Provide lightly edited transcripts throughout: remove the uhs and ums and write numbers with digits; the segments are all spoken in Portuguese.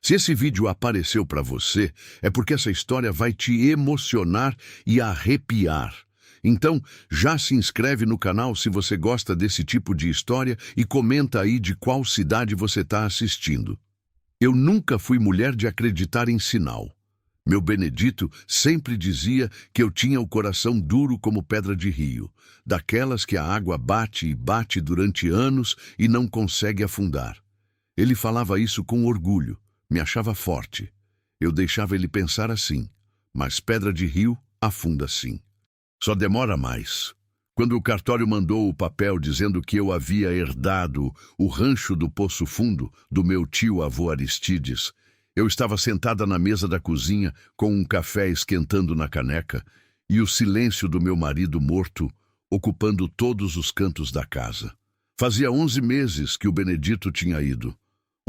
Se esse vídeo apareceu para você, é porque essa história vai te emocionar e arrepiar. Então, já se inscreve no canal se você gosta desse tipo de história e comenta aí de qual cidade você está assistindo. Eu nunca fui mulher de acreditar em sinal. Meu Benedito sempre dizia que eu tinha o coração duro como pedra de rio, daquelas que a água bate e bate durante anos e não consegue afundar. Ele falava isso com orgulho, me achava forte. Eu deixava ele pensar assim, mas pedra de rio afunda sim. Só demora mais. Quando o cartório mandou o papel dizendo que eu havia herdado o rancho do Poço Fundo do meu tio-avô Aristides, eu estava sentada na mesa da cozinha com um café esquentando na caneca e o silêncio do meu marido morto ocupando todos os cantos da casa. Fazia 11 meses que o Benedito tinha ido.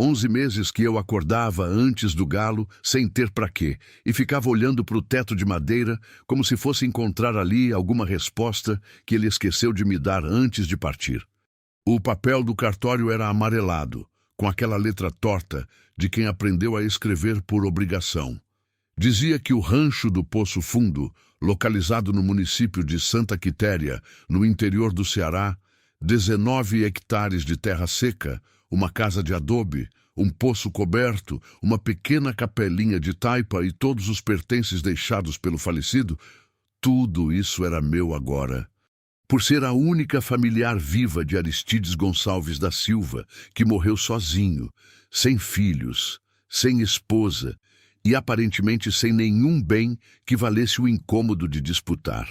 11 meses que eu acordava antes do galo, sem ter para quê, e ficava olhando para o teto de madeira, como se fosse encontrar ali alguma resposta que ele esqueceu de me dar antes de partir. O papel do cartório era amarelado, com aquela letra torta de quem aprendeu a escrever por obrigação. Dizia que o rancho do Poço Fundo, localizado no município de Santa Quitéria, no interior do Ceará, 19 hectares de terra seca, uma casa de adobe, um poço coberto, uma pequena capelinha de taipa e todos os pertences deixados pelo falecido, tudo isso era meu agora. Por ser a única familiar viva de Aristides Gonçalves da Silva, que morreu sozinho, sem filhos, sem esposa e aparentemente sem nenhum bem que valesse o incômodo de disputar.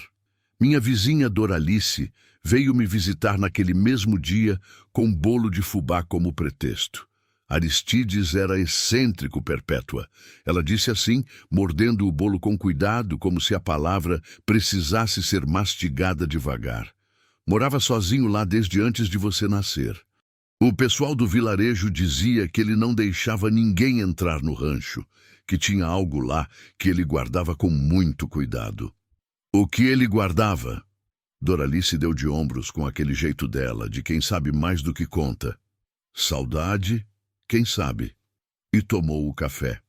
Minha vizinha Doralice veio me visitar naquele mesmo dia com bolo de fubá como pretexto. Aristides era excêntrico, Perpétua. Ela disse assim, mordendo o bolo com cuidado, como se a palavra precisasse ser mastigada devagar. Morava sozinho lá desde antes de você nascer. O pessoal do vilarejo dizia que ele não deixava ninguém entrar no rancho, que tinha algo lá que ele guardava com muito cuidado. O que ele guardava? Doralice deu de ombros com aquele jeito dela, de quem sabe mais do que conta. Saudade, quem sabe? E tomou o café.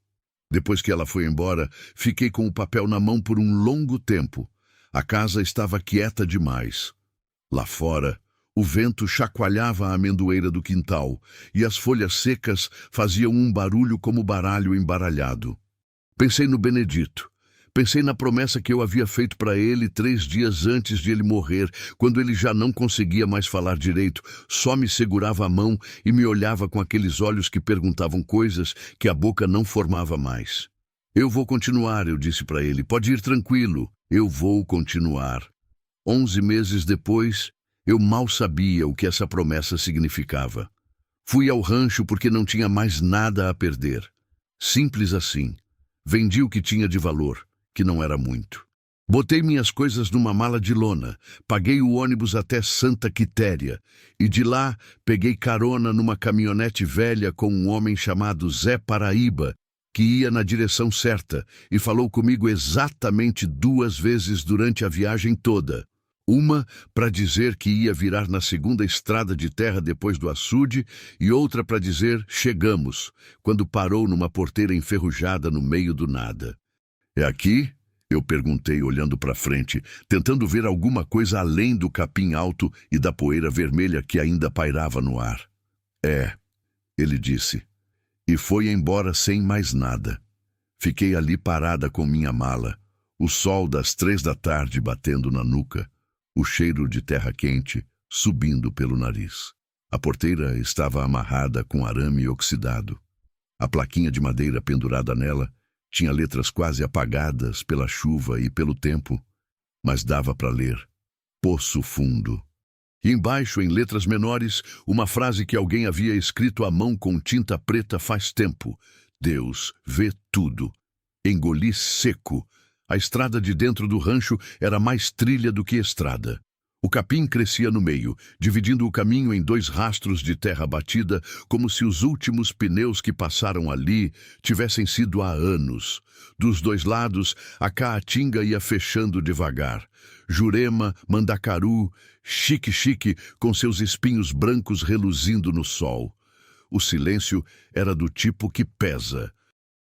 Depois que ela foi embora, fiquei com o papel na mão por um longo tempo. A casa estava quieta demais. Lá fora, o vento chacoalhava a amendoeira do quintal e as folhas secas faziam um barulho como baralho embaralhado. Pensei no Benedito. Pensei na promessa que eu havia feito para ele 3 dias antes de ele morrer, quando ele já não conseguia mais falar direito, só me segurava a mão e me olhava com aqueles olhos que perguntavam coisas que a boca não formava mais. Eu vou continuar, eu disse para ele, pode ir tranquilo, eu vou continuar. 11 meses depois, eu mal sabia o que essa promessa significava. Fui ao rancho porque não tinha mais nada a perder. Simples assim. Vendi o que tinha de valor, que não era muito. Botei minhas coisas numa mala de lona, paguei o ônibus até Santa Quitéria e de lá peguei carona numa caminhonete velha com um homem chamado Zé Paraíba, que ia na direção certa e falou comigo exatamente 2 vezes durante a viagem toda. Uma para dizer que ia virar na segunda estrada de terra depois do açude e outra para dizer chegamos, quando parou numa porteira enferrujada no meio do nada. É aqui? Eu perguntei olhando para frente, tentando ver alguma coisa além do capim alto e da poeira vermelha que ainda pairava no ar. É, ele disse, e foi embora sem mais nada. Fiquei ali parada com minha mala, o sol das 3 da tarde batendo na nuca, o cheiro de terra quente subindo pelo nariz. A porteira estava amarrada com arame oxidado. A plaquinha de madeira pendurada nela tinha letras quase apagadas pela chuva e pelo tempo, mas dava para ler. Poço Fundo. E embaixo, em letras menores, uma frase que alguém havia escrito à mão com tinta preta faz tempo. Deus vê tudo. Engoli seco. A estrada de dentro do rancho era mais trilha do que estrada. O capim crescia no meio, dividindo o caminho em 2 rastros de terra batida, como se os últimos pneus que passaram ali tivessem sido há anos. Dos 2 lados, a caatinga ia fechando devagar. Jurema, Mandacaru, Xique-Xique, com seus espinhos brancos reluzindo no sol. O silêncio era do tipo que pesa,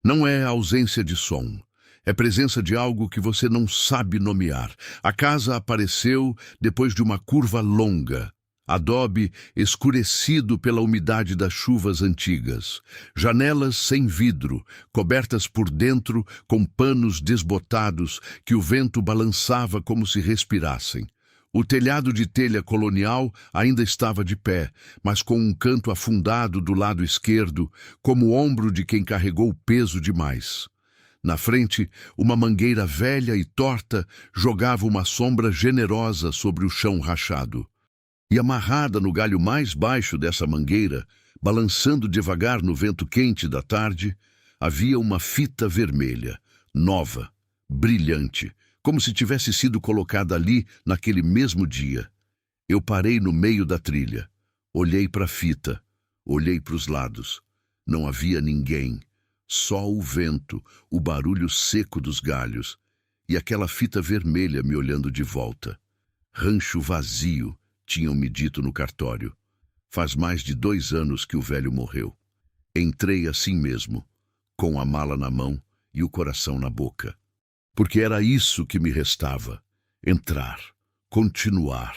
Não é ausência de som. É presença de algo que você não sabe nomear. A casa apareceu depois de uma curva longa. Adobe escurecido pela umidade das chuvas antigas. Janelas sem vidro, cobertas por dentro com panos desbotados que o vento balançava como se respirassem. O telhado de telha colonial ainda estava de pé, mas com um canto afundado do lado esquerdo, como o ombro de quem carregou peso demais. Na frente, uma mangueira velha e torta jogava uma sombra generosa sobre o chão rachado. E amarrada no galho mais baixo dessa mangueira, balançando devagar no vento quente da tarde, havia uma fita vermelha, nova, brilhante, como se tivesse sido colocada ali naquele mesmo dia. Eu parei no meio da trilha. Olhei para a fita, olhei para os lados. Não havia ninguém. Só o vento, o barulho seco dos galhos e aquela fita vermelha me olhando de volta. Rancho vazio, tinham me dito no cartório. Faz mais de 2 anos que o velho morreu. Entrei assim mesmo, com a mala na mão e o coração na boca. Porque era isso que me restava. Entrar, continuar,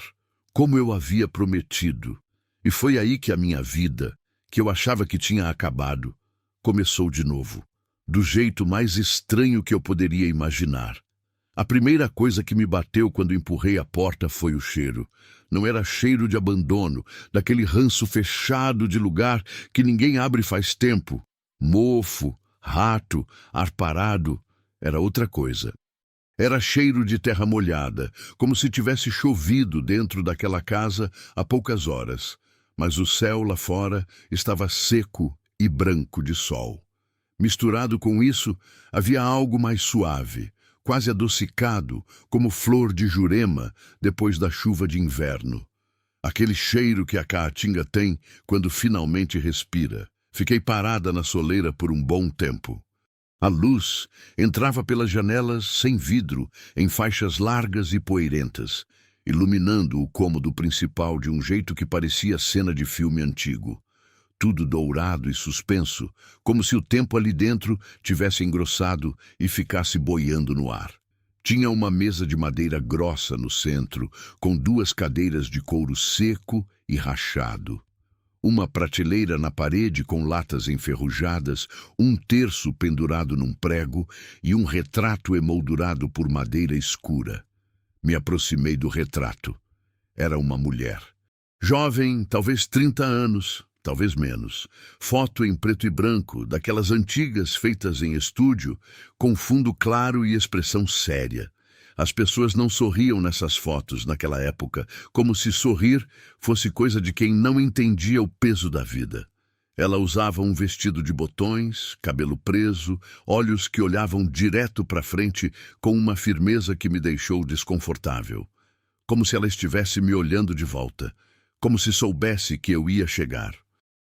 como eu havia prometido. E foi aí que a minha vida, que eu achava que tinha acabado, começou de novo, do jeito mais estranho que eu poderia imaginar. A primeira coisa que me bateu quando empurrei a porta foi o cheiro. Não era cheiro de abandono, daquele ranço fechado de lugar que ninguém abre faz tempo. Mofo, rato, ar parado, era outra coisa. Era cheiro de terra molhada, como se tivesse chovido dentro daquela casa há poucas horas. Mas o céu lá fora estava seco e branco de sol. Misturado com isso, havia algo mais suave, quase adocicado, como flor de jurema depois da chuva de inverno. Aquele cheiro que a caatinga tem quando finalmente respira. Fiquei parada na soleira por um bom tempo. A luz entrava pelas janelas sem vidro, em faixas largas e poeirentas, iluminando o cômodo principal de um jeito que parecia cena de filme antigo. Tudo dourado e suspenso, como se o tempo ali dentro tivesse engrossado e ficasse boiando no ar. Tinha uma mesa de madeira grossa no centro, com 2 cadeiras de couro seco e rachado. Uma prateleira na parede com latas enferrujadas, um terço pendurado num prego e um retrato emoldurado por madeira escura. Me aproximei do retrato. Era uma mulher. Jovem, talvez 30 anos, talvez menos. Foto em preto e branco, daquelas antigas feitas em estúdio, com fundo claro e expressão séria. As pessoas não sorriam nessas fotos naquela época, como se sorrir fosse coisa de quem não entendia o peso da vida. Ela usava um vestido de botões, cabelo preso, olhos que olhavam direto para frente com uma firmeza que me deixou desconfortável. Como se ela estivesse me olhando de volta, como se soubesse que eu ia chegar.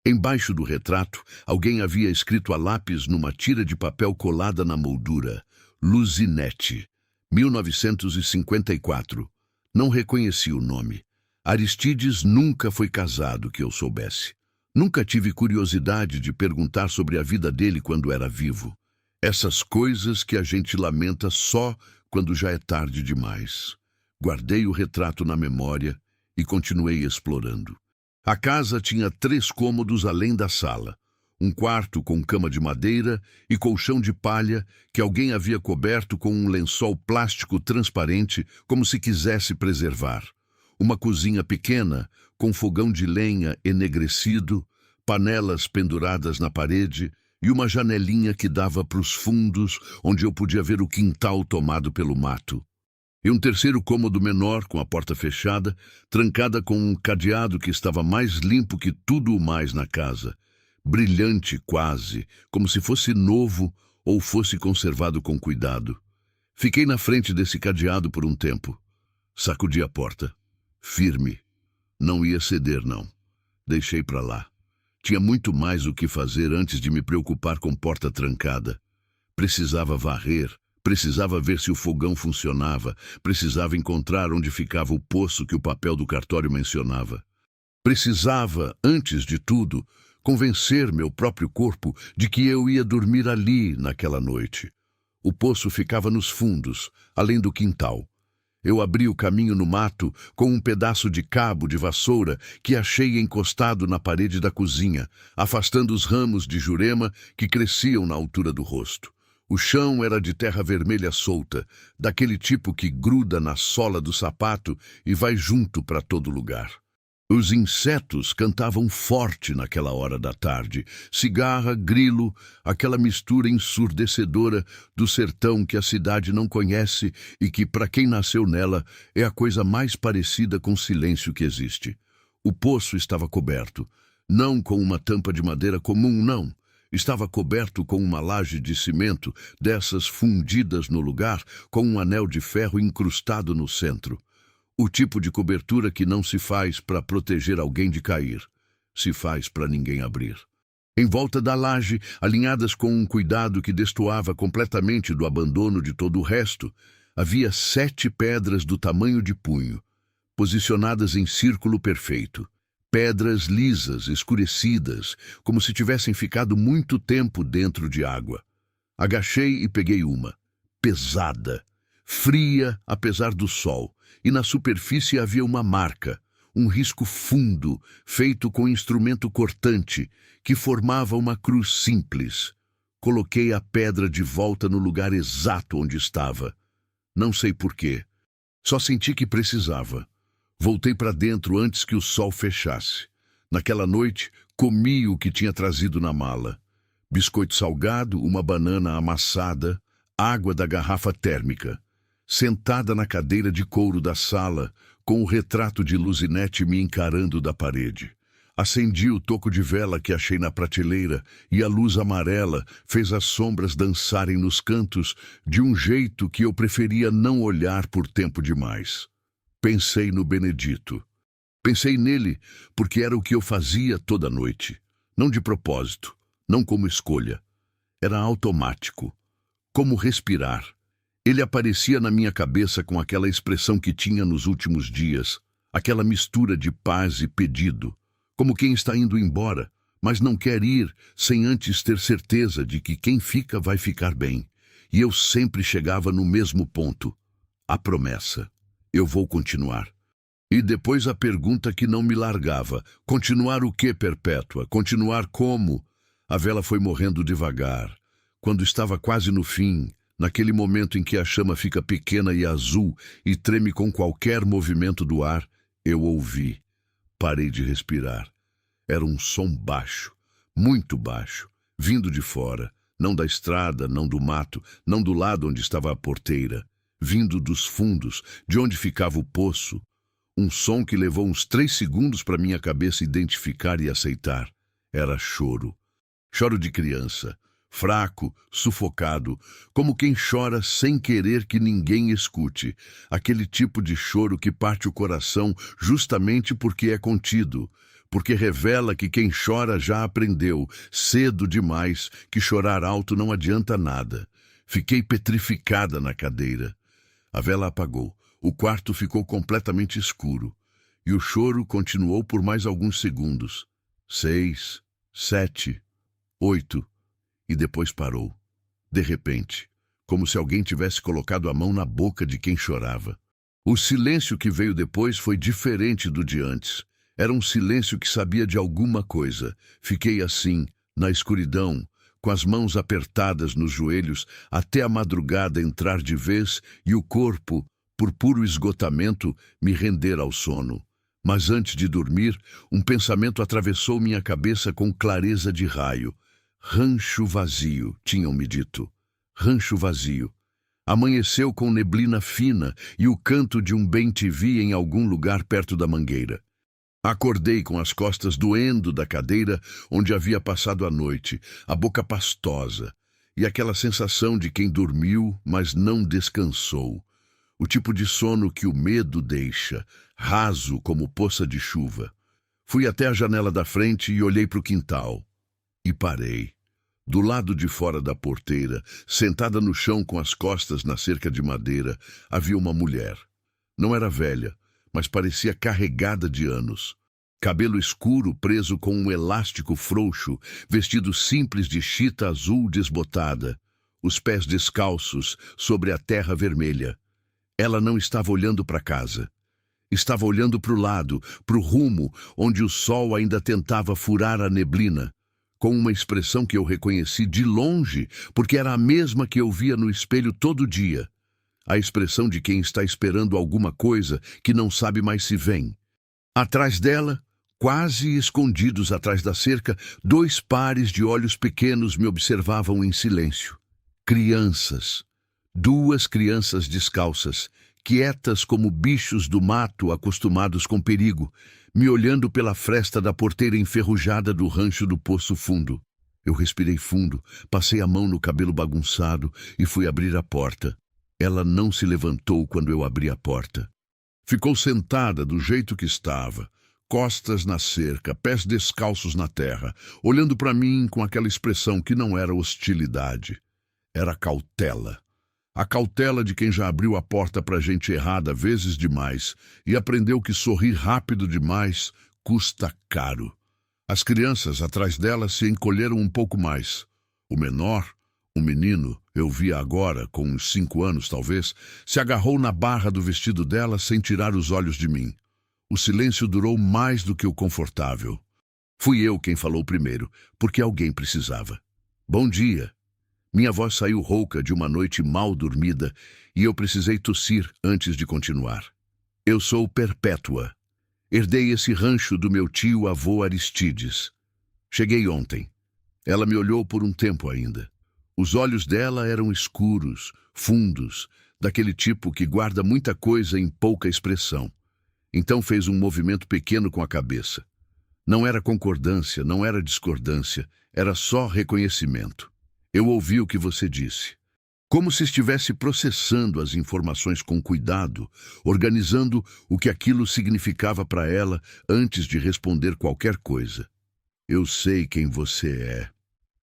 Embaixo do retrato, alguém havia escrito a lápis numa tira de papel colada na moldura: Luzinete, 1954. Não reconheci o nome. Aristides nunca foi casado, que eu soubesse. Nunca tive curiosidade de perguntar sobre a vida dele quando era vivo. Essas coisas que a gente lamenta só quando já é tarde demais. Guardei o retrato na memória e continuei explorando. A casa tinha 3 cômodos além da sala. Um quarto com cama de madeira e colchão de palha que alguém havia coberto com um lençol plástico transparente, como se quisesse preservar. Uma cozinha pequena, com fogão de lenha enegrecido, panelas penduradas na parede e uma janelinha que dava para os fundos, onde eu podia ver o quintal tomado pelo mato. E um terceiro cômodo menor, com a porta fechada, trancada com um cadeado que estava mais limpo que tudo o mais na casa. Brilhante quase, como se fosse novo ou fosse conservado com cuidado. Fiquei na frente desse cadeado por um tempo. Sacudi a porta. Firme. Não ia ceder, não. Deixei para lá. Tinha muito mais o que fazer antes de me preocupar com porta trancada. Precisava varrer, precisava ver se o fogão funcionava, precisava encontrar onde ficava o poço que o papel do cartório mencionava. Precisava, antes de tudo, convencer meu próprio corpo de que eu ia dormir ali naquela noite. O poço ficava nos fundos, além do quintal. Eu abri o caminho no mato com um pedaço de cabo de vassoura que achei encostado na parede da cozinha, afastando os ramos de jurema que cresciam na altura do rosto. O chão era de terra vermelha solta, daquele tipo que gruda na sola do sapato e vai junto para todo lugar. Os insetos cantavam forte naquela hora da tarde. Cigarra, grilo, aquela mistura ensurdecedora do sertão que a cidade não conhece e que, para quem nasceu nela, é a coisa mais parecida com silêncio que existe. O poço estava coberto, não com uma tampa de madeira comum, não. Estava coberto com uma laje de cimento, dessas fundidas no lugar, com um anel de ferro incrustado no centro. O tipo de cobertura que não se faz para proteger alguém de cair, se faz para ninguém abrir. Em volta da laje, alinhadas com um cuidado que destoava completamente do abandono de todo o resto, havia 7 pedras do tamanho de punho, posicionadas em círculo perfeito. Pedras lisas, escurecidas, como se tivessem ficado muito tempo dentro de água. Agachei e peguei uma, pesada, fria apesar do sol, e na superfície havia uma marca, um risco fundo, feito com instrumento cortante, que formava uma cruz simples. Coloquei a pedra de volta no lugar exato onde estava. Não sei porquê. Só senti que precisava. Voltei para dentro antes que o sol fechasse. Naquela noite, comi o que tinha trazido na mala. Biscoito salgado, uma banana amassada, água da garrafa térmica. Sentada na cadeira de couro da sala, com o retrato de Luzinete me encarando da parede. Acendi o toco de vela que achei na prateleira e a luz amarela fez as sombras dançarem nos cantos de um jeito que eu preferia não olhar por tempo demais. Pensei no Benedito. Pensei nele porque era o que eu fazia toda noite. Não de propósito, não como escolha. Era automático. Como respirar. Ele aparecia na minha cabeça com aquela expressão que tinha nos últimos dias, aquela mistura de paz e pedido, como quem está indo embora, mas não quer ir sem antes ter certeza de que quem fica vai ficar bem. E eu sempre chegava no mesmo ponto, a promessa. Eu vou continuar. E depois a pergunta que não me largava. Continuar o quê, Perpétua? Continuar como? A vela foi morrendo devagar. Quando estava quase no fim, naquele momento em que a chama fica pequena e azul e treme com qualquer movimento do ar, eu ouvi. Parei de respirar. Era um som baixo, muito baixo, vindo de fora, não da estrada, não do mato, não do lado onde estava a porteira. Vindo dos fundos, de onde ficava o poço. Um som que levou uns 3 segundos para minha cabeça identificar e aceitar. Era choro. Choro de criança, fraco, sufocado, como quem chora sem querer que ninguém escute. Aquele tipo de choro que parte o coração justamente porque é contido, porque revela que quem chora já aprendeu, cedo demais, que chorar alto não adianta nada. Fiquei petrificada na cadeira. A vela apagou, o quarto ficou completamente escuro, e o choro continuou por mais alguns segundos. 6, 7, 8, e depois parou. De repente, como se alguém tivesse colocado a mão na boca de quem chorava. O silêncio que veio depois foi diferente do de antes. Era um silêncio que sabia de alguma coisa. Fiquei assim, na escuridão, com as mãos apertadas nos joelhos, até a madrugada entrar de vez e o corpo, por puro esgotamento, me render ao sono. Mas antes de dormir, um pensamento atravessou minha cabeça com clareza de raio. Rancho vazio, tinham-me dito. Rancho vazio. Amanheceu com neblina fina e o canto de um bem-te-vi em algum lugar perto da mangueira. Acordei com as costas doendo da cadeira onde havia passado a noite, a boca pastosa, e aquela sensação de quem dormiu, mas não descansou. O tipo de sono que o medo deixa, raso como poça de chuva. Fui até a janela da frente e olhei para o quintal. E parei. Do lado de fora da porteira, sentada no chão com as costas na cerca de madeira, havia uma mulher. Não era velha, mas parecia carregada de anos. cabelo escuro preso com um elástico frouxo, vestido simples de chita azul desbotada, os pés descalços sobre a terra vermelha. Ela não estava olhando para casa. Estava olhando para o lado, para o rumo, onde o sol ainda tentava furar a neblina, com uma expressão que eu reconheci de longe, porque era a mesma que eu via no espelho todo dia. A expressão de quem está esperando alguma coisa que não sabe mais se vem. Atrás dela, quase escondidos atrás da cerca, 2 pares de olhos pequenos me observavam em silêncio. Crianças. 2 crianças descalças, quietas como bichos do mato acostumados com perigo, me olhando pela fresta da porteira enferrujada do rancho do Poço Fundo. Eu respirei fundo, passei a mão no cabelo bagunçado e fui abrir a porta. Ela não se levantou quando eu abri a porta. Ficou sentada do jeito que estava, costas na cerca, pés descalços na terra, olhando para mim com aquela expressão que não era hostilidade, era cautela. A cautela de quem já abriu a porta para gente errada vezes demais e aprendeu que sorrir rápido demais custa caro. As crianças atrás dela se encolheram um pouco mais. O menor, um menino, eu via agora, com uns 5 anos talvez, se agarrou na barra do vestido dela sem tirar os olhos de mim. O silêncio durou mais do que o confortável. Fui eu quem falou primeiro, porque alguém precisava. Bom dia. Minha voz saiu rouca de uma noite mal dormida e eu precisei tossir antes de continuar. Eu sou Perpétua. Herdei esse rancho do meu tio-avô Aristides. Cheguei ontem. Ela me olhou por um tempo ainda. Os olhos dela eram escuros, fundos, daquele tipo que guarda muita coisa em pouca expressão. Então fez um movimento pequeno com a cabeça. Não era concordância, não era discordância, era só reconhecimento. Eu ouvi o que você disse. Como se estivesse processando as informações com cuidado, organizando o que aquilo significava para ela antes de responder qualquer coisa. Eu sei quem você é.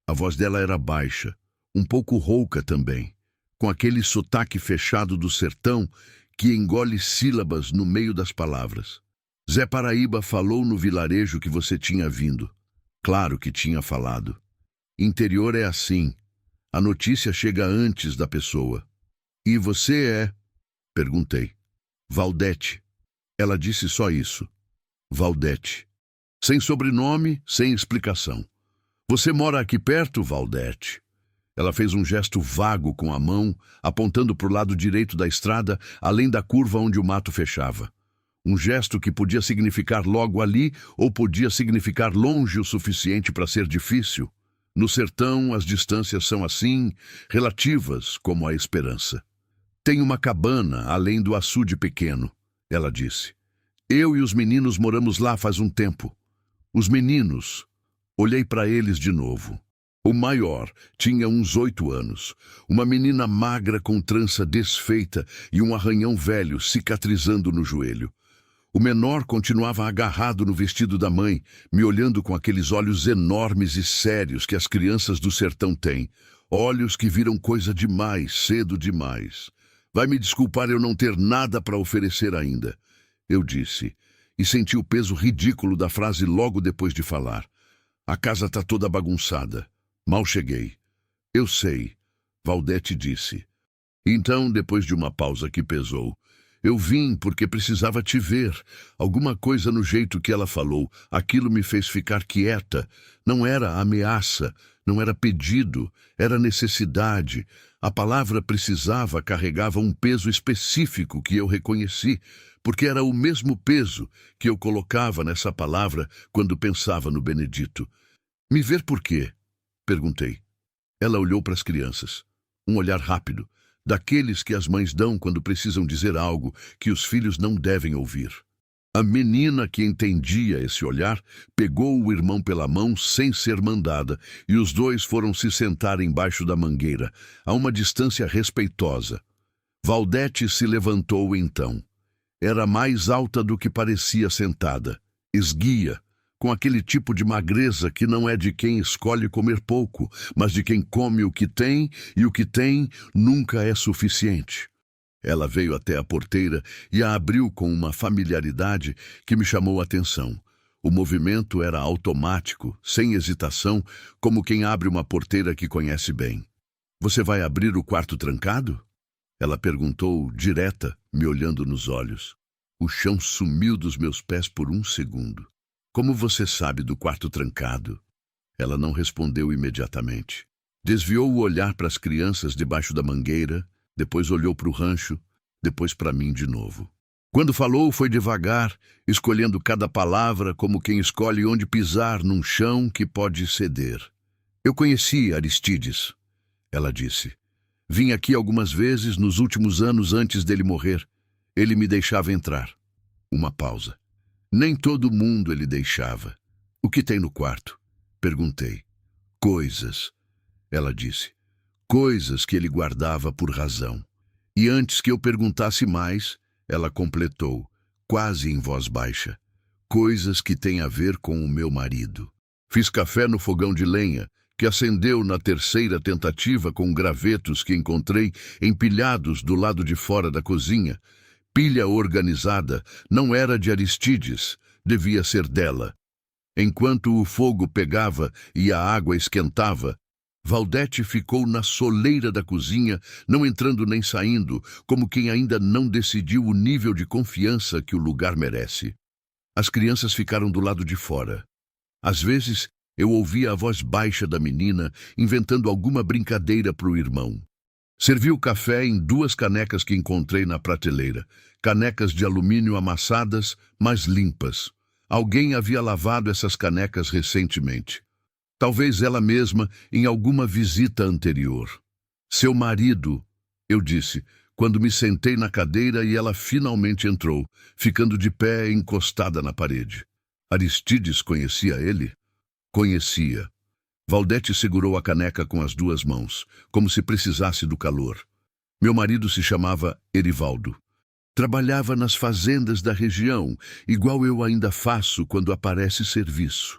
A voz dela era baixa, um pouco rouca também, com aquele sotaque fechado do sertão que engole sílabas no meio das palavras. Zé Paraíba falou no vilarejo que você tinha vindo. Claro que tinha falado. Interior é assim. A notícia chega antes da pessoa. E você é? Perguntei. Valdete. Ela disse só isso. Valdete. Sem sobrenome, sem explicação. Você mora aqui perto, Valdete? Ela fez um gesto vago com a mão, apontando para o lado direito da estrada, além da curva onde o mato fechava. Um gesto que podia significar logo ali ou podia significar longe o suficiente para ser difícil. No sertão, as distâncias são assim, relativas como a esperança. Tem uma cabana além do açude pequeno, ela disse. Eu e os meninos moramos lá faz um tempo. Os meninos. Olhei para eles de novo. O maior tinha uns 8 anos. Uma menina magra com trança desfeita e um arranhão velho cicatrizando no joelho. O menor continuava agarrado no vestido da mãe, me olhando com aqueles olhos enormes e sérios que as crianças do sertão têm. Olhos que viram coisa demais, cedo demais. Vai me desculpar eu não ter nada para oferecer ainda, eu disse, e senti o peso ridículo da frase logo depois de falar. A casa está toda bagunçada. Mal cheguei. Eu sei, Valdete disse. Então, depois de uma pausa que pesou, eu vim porque precisava te ver. Alguma coisa no jeito que ela falou, aquilo me fez ficar quieta. Não era ameaça, não era pedido, era necessidade. A palavra precisava carregava um peso específico que eu reconheci, porque era o mesmo peso que eu colocava nessa palavra quando pensava no Benedito. Me ver por quê? Perguntei. Ela olhou para as crianças. Um olhar rápido, daqueles que as mães dão quando precisam dizer algo que os filhos não devem ouvir. A menina que entendia esse olhar pegou o irmão pela mão sem ser mandada e os dois foram se sentar embaixo da mangueira, a uma distância respeitosa. Valdete se levantou então. Era mais alta do que parecia sentada, esguia, com aquele tipo de magreza que não é de quem escolhe comer pouco, mas de quem come o que tem e o que tem nunca é suficiente. Ela veio até a porteira e a abriu com uma familiaridade que me chamou a atenção. O movimento era automático, sem hesitação, como quem abre uma porteira que conhece bem. Você vai abrir o quarto trancado? Ela perguntou, direta, me olhando nos olhos. O chão sumiu dos meus pés por um segundo. Como você sabe do quarto trancado? Ela não respondeu imediatamente. Desviou o olhar para as crianças debaixo da mangueira, depois olhou para o rancho, depois para mim de novo. Quando falou, foi devagar, escolhendo cada palavra como quem escolhe onde pisar num chão que pode ceder. Eu conheci Aristides, ela disse. Vim aqui algumas vezes nos últimos anos antes dele morrer. Ele me deixava entrar. Uma pausa. Nem todo mundo ele deixava. O que tem no quarto? Perguntei. Coisas, ela disse. Coisas que ele guardava por razão. E antes que eu perguntasse mais, ela completou, quase em voz baixa. Coisas que têm a ver com o meu marido. Fiz café no fogão de lenha, que acendeu na terceira tentativa com gravetos que encontrei empilhados do lado de fora da cozinha. Pilha organizada não era de Aristides, devia ser dela. Enquanto o fogo pegava e a água esquentava, Valdete ficou na soleira da cozinha, não entrando nem saindo, como quem ainda não decidiu o nível de confiança que o lugar merece. As crianças ficaram do lado de fora. Às vezes, eu ouvia a voz baixa da menina, inventando alguma brincadeira para o irmão. Servi o café em 2 canecas que encontrei na prateleira. Canecas de alumínio amassadas, mas limpas. Alguém havia lavado essas canecas recentemente. Talvez ela mesma em alguma visita anterior. Seu marido, eu disse, quando me sentei na cadeira e ela finalmente entrou, ficando de pé encostada na parede. Aristides conhecia ele? Conhecia. Valdete segurou a caneca com as 2 mãos, como se precisasse do calor. Meu marido se chamava Erivaldo. Trabalhava nas fazendas da região, igual eu ainda faço quando aparece serviço.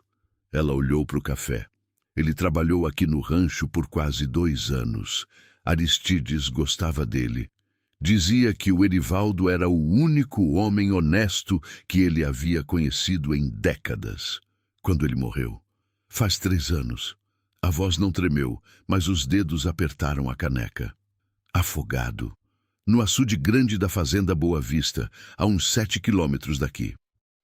Ela olhou para o café. Ele trabalhou aqui no rancho por quase 2 anos. Aristides gostava dele. Dizia que o Erivaldo era o único homem honesto que ele havia conhecido em décadas. Quando ele morreu. Faz 3 anos. A voz não tremeu, mas os dedos apertaram a caneca. Afogado. No açude grande da fazenda Boa Vista, a uns 7 quilômetros daqui.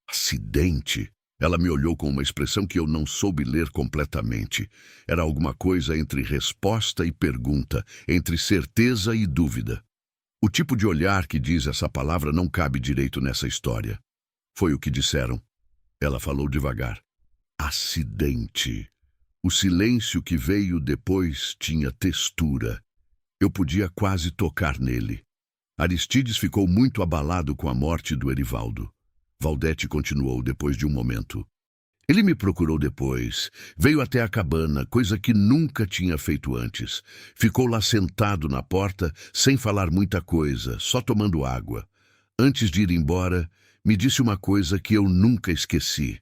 Acidente? Ela me olhou com uma expressão que eu não soube ler completamente. Era alguma coisa entre resposta e pergunta, entre certeza e dúvida. O tipo de olhar que diz essa palavra não cabe direito nessa história. Foi o que disseram. Ela falou devagar. Acidente. O silêncio que veio depois tinha textura. Eu podia quase tocar nele. Aristides ficou muito abalado com a morte do Erivaldo. Valdete continuou depois de um momento. Ele me procurou depois. Veio até a cabana, coisa que nunca tinha feito antes. Ficou lá sentado na porta, sem falar muita coisa, só tomando água. Antes de ir embora, me disse uma coisa que eu nunca esqueci.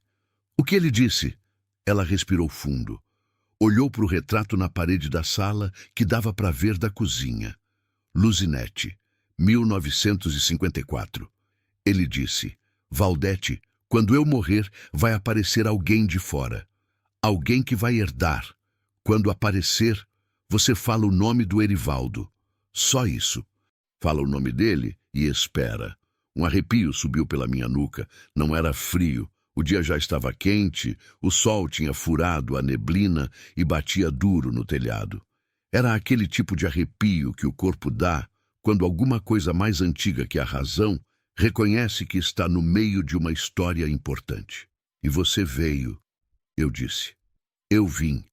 O que ele disse? Ela respirou fundo. Olhou para o retrato na parede da sala que dava para ver da cozinha. Luzinete, 1954. Ele disse, Valdete, quando eu morrer, vai aparecer alguém de fora. Alguém que vai herdar. Quando aparecer, você fala o nome do Erivaldo. Só isso. Fala o nome dele e espera. Um arrepio subiu pela minha nuca. Não era frio. O dia já estava quente, o sol tinha furado a neblina e batia duro no telhado. Era aquele tipo de arrepio que o corpo dá quando alguma coisa mais antiga que a razão reconhece que está no meio de uma história importante. E você veio, eu disse. Eu vim,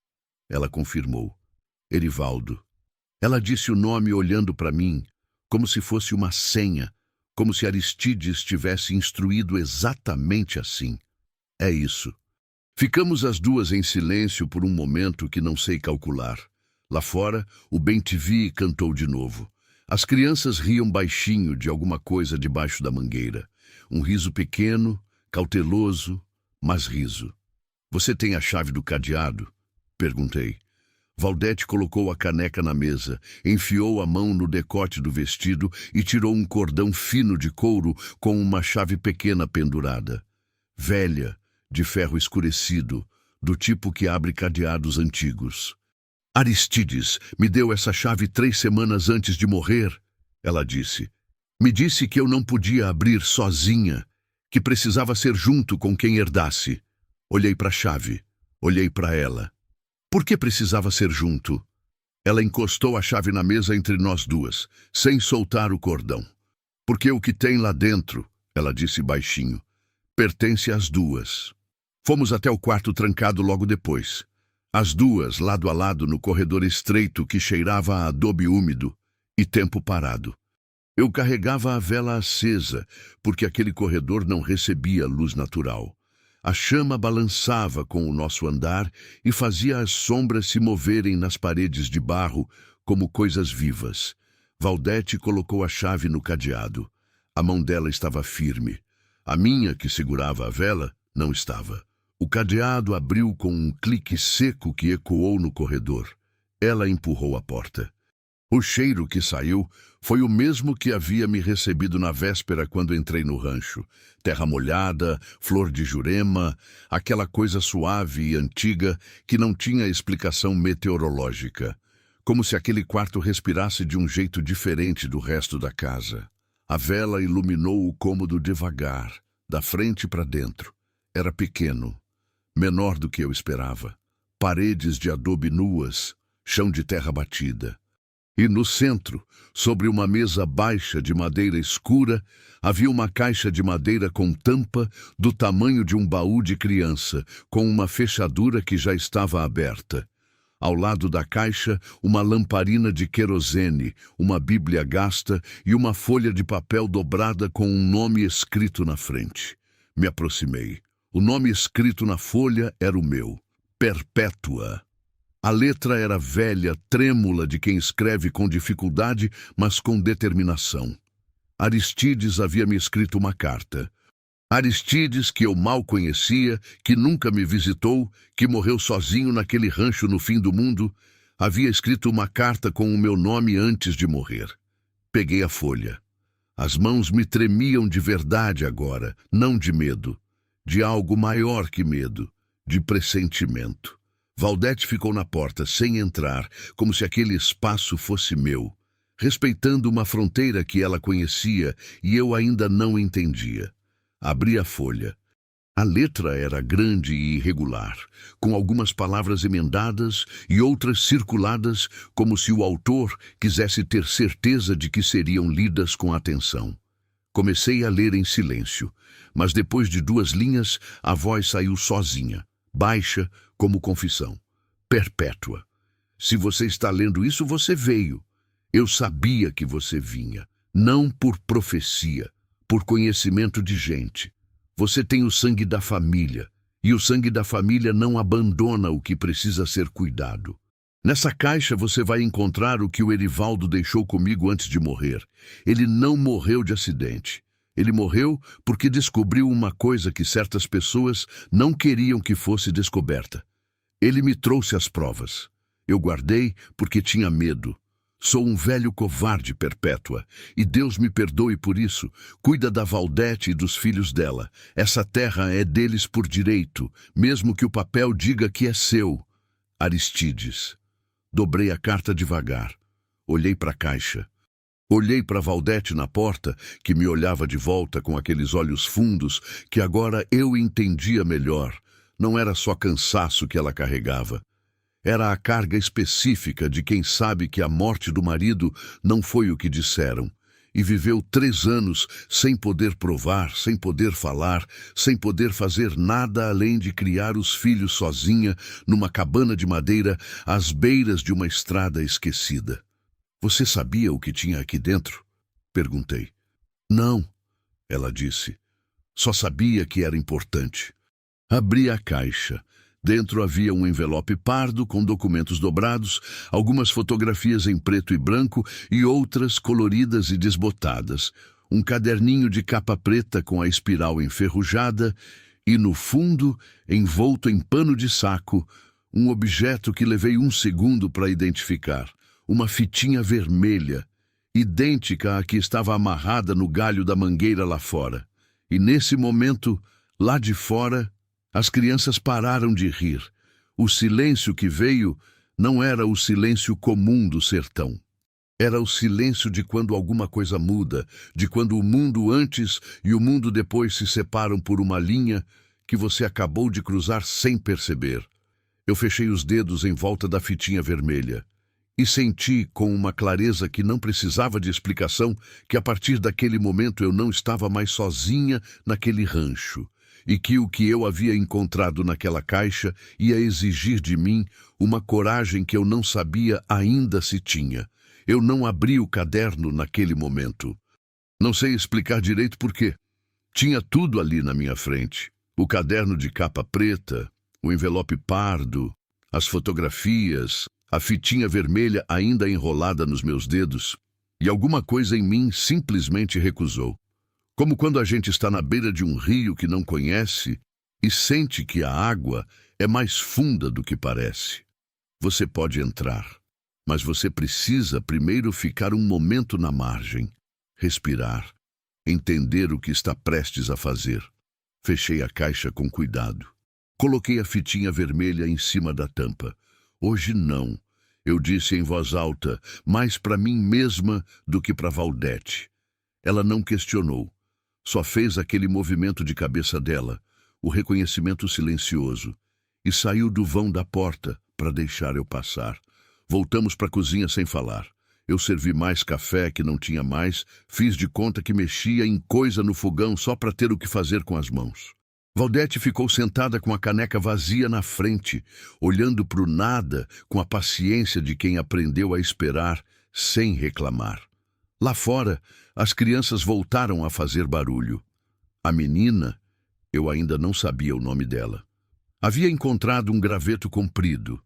ela confirmou. Erivaldo. Ela disse o nome olhando para mim, como se fosse uma senha, como se Aristides tivesse instruído exatamente assim. É isso. Ficamos as 2 em silêncio por um momento que não sei calcular. Lá fora, o bem-te-vi cantou de novo. As crianças riam baixinho de alguma coisa debaixo da mangueira. Um riso pequeno, cauteloso, mas riso. Você tem a chave do cadeado? Perguntei. Valdete colocou a caneca na mesa, enfiou a mão no decote do vestido e tirou um cordão fino de couro com uma chave pequena pendurada. Velha, de ferro escurecido, do tipo que abre cadeados antigos. Aristides me deu essa chave 3 semanas antes de morrer, ela disse. Me disse que eu não podia abrir sozinha, que precisava ser junto com quem herdasse. Olhei para a chave, olhei para ela. Por que precisava ser junto? Ela encostou a chave na mesa entre nós duas, sem soltar o cordão. Porque o que tem lá dentro, ela disse baixinho, pertence às duas. Fomos até o quarto trancado logo depois. As duas, lado a lado, no corredor estreito que cheirava a adobe úmido e tempo parado. Eu carregava a vela acesa, porque aquele corredor não recebia luz natural. A chama balançava com o nosso andar e fazia as sombras se moverem nas paredes de barro como coisas vivas. Valdete colocou a chave no cadeado. A mão dela estava firme. A minha, que segurava a vela, não estava. O cadeado abriu com um clique seco que ecoou no corredor. Ela empurrou a porta. O cheiro que saiu foi o mesmo que havia me recebido na véspera quando entrei no rancho. Terra molhada, flor de jurema, aquela coisa suave e antiga que não tinha explicação meteorológica. Como se aquele quarto respirasse de um jeito diferente do resto da casa. A vela iluminou o cômodo devagar, da frente para dentro. Era pequeno, menor do que eu esperava. Paredes de adobe nuas, chão de terra batida. E no centro, sobre uma mesa baixa de madeira escura, havia uma caixa de madeira com tampa do tamanho de um baú de criança, com uma fechadura que já estava aberta. Ao lado da caixa, uma lamparina de querosene, uma bíblia gasta e uma folha de papel dobrada com um nome escrito na frente. Me aproximei. O nome escrito na folha era o meu, Perpétua. A letra era velha, trêmula de quem escreve com dificuldade, mas com determinação. Aristides havia me escrito uma carta. Aristides, que eu mal conhecia, que nunca me visitou, que morreu sozinho naquele rancho no fim do mundo, havia escrito uma carta com o meu nome antes de morrer. Peguei a folha. As mãos me tremiam de verdade agora, não de medo, de algo maior que medo, de pressentimento. Valdete ficou na porta, sem entrar, como se aquele espaço fosse meu, respeitando uma fronteira que ela conhecia e eu ainda não entendia. Abri a folha. A letra era grande e irregular, com algumas palavras emendadas e outras circuladas, como se o autor quisesse ter certeza de que seriam lidas com atenção. Comecei a ler em silêncio, mas depois de 2 linhas, a voz saiu sozinha, baixa, como confissão. Perpétua. Se você está lendo isso, você veio. Eu sabia que você vinha. Não por profecia, por conhecimento de gente. Você tem o sangue da família, e o sangue da família não abandona o que precisa ser cuidado. Nessa caixa você vai encontrar o que o Erivaldo deixou comigo antes de morrer. Ele não morreu de acidente. Ele morreu porque descobriu uma coisa que certas pessoas não queriam que fosse descoberta. Ele me trouxe as provas. Eu guardei porque tinha medo. Sou um velho covarde, Perpétua, e Deus me perdoe por isso. Cuida da Valdete e dos filhos dela. Essa terra é deles por direito, mesmo que o papel diga que é seu. Aristides. Dobrei a carta devagar. Olhei para a caixa. Olhei para Valdete na porta, que me olhava de volta com aqueles olhos fundos que agora eu entendia melhor. Não era só cansaço que ela carregava. Era a carga específica de quem sabe que a morte do marido não foi o que disseram, e viveu 3 anos sem poder provar, sem poder falar, sem poder fazer nada além de criar os filhos sozinha, numa cabana de madeira, às beiras de uma estrada esquecida. Você sabia o que tinha aqui dentro? Perguntei. Não, ela disse. Só sabia que era importante. Abri a caixa. Dentro havia um envelope pardo com documentos dobrados, algumas fotografias em preto e branco e outras coloridas e desbotadas, um caderninho de capa preta com a espiral enferrujada e, no fundo, envolto em pano de saco, um objeto que levei 1 segundo para identificar, uma fitinha vermelha, idêntica à que estava amarrada no galho da mangueira lá fora. E nesse momento, lá de fora, As crianças pararam de rir. O silêncio que veio não era o silêncio comum do sertão. Era o silêncio de quando alguma coisa muda, de quando o mundo antes e o mundo depois se separam por uma linha que você acabou de cruzar sem perceber. Eu fechei os dedos em volta da fitinha vermelha e senti, com uma clareza que não precisava de explicação, que a partir daquele momento eu não estava mais sozinha naquele rancho e que o que eu havia encontrado naquela caixa ia exigir de mim uma coragem que eu não sabia ainda se tinha. Eu não abri o caderno naquele momento. Não sei explicar direito por quê. Tinha tudo ali na minha frente. O caderno de capa preta, o envelope pardo, as fotografias, a fitinha vermelha ainda enrolada nos meus dedos. E alguma coisa em mim simplesmente recusou. Como quando a gente está na beira de um rio que não conhece e sente que a água é mais funda do que parece. Você pode entrar, mas você precisa primeiro ficar um momento na margem, respirar, entender o que está prestes a fazer. Fechei a caixa com cuidado. Coloquei a fitinha vermelha em cima da tampa. Hoje não, eu disse em voz alta, mais para mim mesma do que para Valdete. Ela não questionou. Só fez aquele movimento de cabeça dela, o reconhecimento silencioso, e saiu do vão da porta para deixar eu passar. Voltamos para a cozinha sem falar. Eu servi mais café que não tinha mais, fiz de conta que mexia em coisa no fogão só para ter o que fazer com as mãos. Valdete ficou sentada com a caneca vazia na frente, olhando para o nada com a paciência de quem aprendeu a esperar sem reclamar. Lá fora, as crianças voltaram a fazer barulho. A menina, eu ainda não sabia o nome dela, havia encontrado um graveto comprido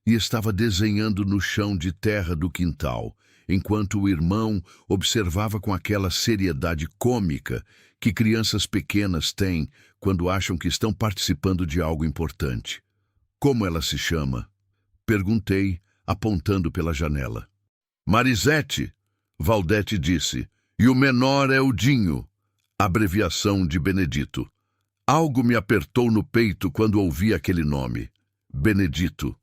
e estava desenhando no chão de terra do quintal, enquanto o irmão observava com aquela seriedade cômica que crianças pequenas têm quando acham que estão participando de algo importante. Como ela se chama? Perguntei, apontando pela janela. Marisete, Valdete disse, e o menor é o Dinho, abreviação de Benedito. Algo me apertou no peito quando ouvi aquele nome. Benedito.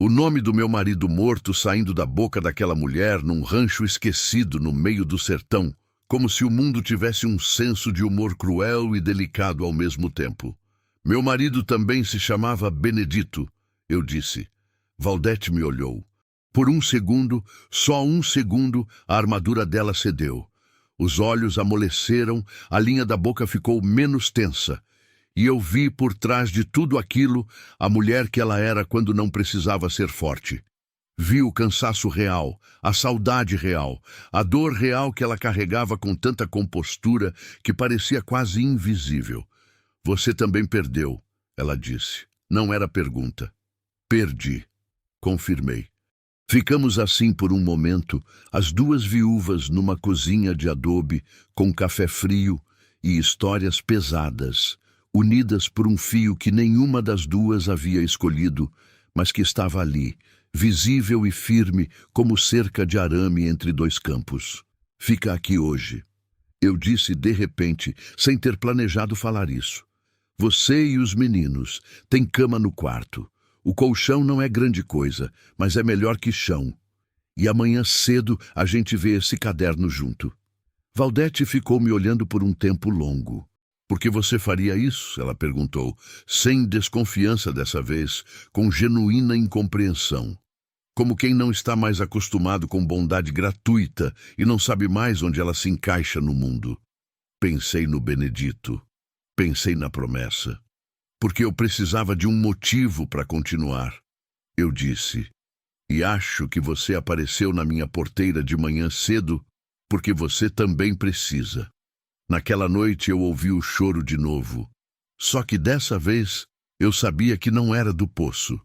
O nome do meu marido morto saindo da boca daquela mulher num rancho esquecido no meio do sertão, como se o mundo tivesse um senso de humor cruel e delicado ao mesmo tempo. Meu marido também se chamava Benedito, eu disse. Valdete me olhou. Por um segundo, só um segundo, a armadura dela cedeu. Os olhos amoleceram, a linha da boca ficou menos tensa. E eu vi por trás de tudo aquilo a mulher que ela era quando não precisava ser forte. Vi o cansaço real, a saudade real, a dor real que ela carregava com tanta compostura que parecia quase invisível. Você também perdeu, ela disse. Não era pergunta. Perdi, confirmei. Ficamos assim por um momento, as duas viúvas numa cozinha de adobe, com café frio e histórias pesadas, unidas por um fio que nenhuma das duas havia escolhido, mas que estava ali, visível e firme como cerca de arame entre dois campos. Fica aqui hoje. Eu disse de repente, sem ter planejado falar isso. Você e os meninos têm cama no quarto. O colchão não é grande coisa, mas é melhor que chão. E amanhã cedo a gente vê esse caderno junto. Valdete ficou me olhando por um tempo longo. Por que você faria isso? Ela perguntou, sem desconfiança dessa vez, com genuína incompreensão. Como quem não está mais acostumado com bondade gratuita e não sabe mais onde ela se encaixa no mundo. Pensei no Benedito. Pensei na promessa. Porque eu precisava de um motivo para continuar. Eu disse, e acho que você apareceu na minha porteira de manhã cedo porque você também precisa. Naquela noite eu ouvi o choro de novo. Só que dessa vez eu sabia que não era do poço.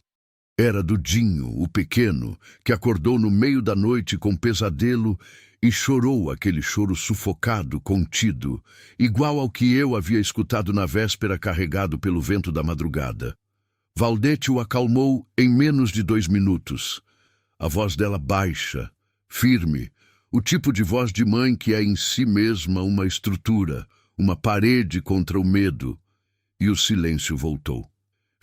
Era do Dinho, o pequeno, que acordou no meio da noite com pesadelo e chorou aquele choro sufocado, contido, igual ao que eu havia escutado na véspera carregado pelo vento da madrugada. Valdete o acalmou em menos de 2 minutos. A voz dela baixa, firme, o tipo de voz de mãe que é em si mesma uma estrutura, uma parede contra o medo. E o silêncio voltou.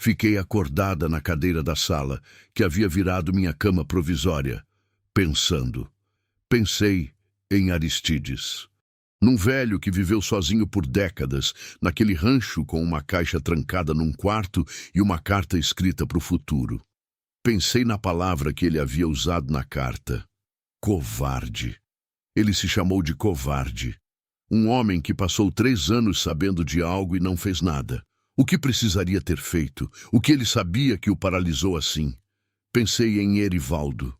Fiquei acordada na cadeira da sala, que havia virado minha cama provisória, pensando. Pensei em Aristides. Num velho que viveu sozinho por décadas, naquele rancho com uma caixa trancada num quarto e uma carta escrita para o futuro. Pensei na palavra que ele havia usado na carta. Covarde. Ele se chamou de covarde. Um homem que passou 3 anos sabendo de algo e não fez nada. O que precisaria ter feito? O que ele sabia que o paralisou assim? Pensei em Erivaldo.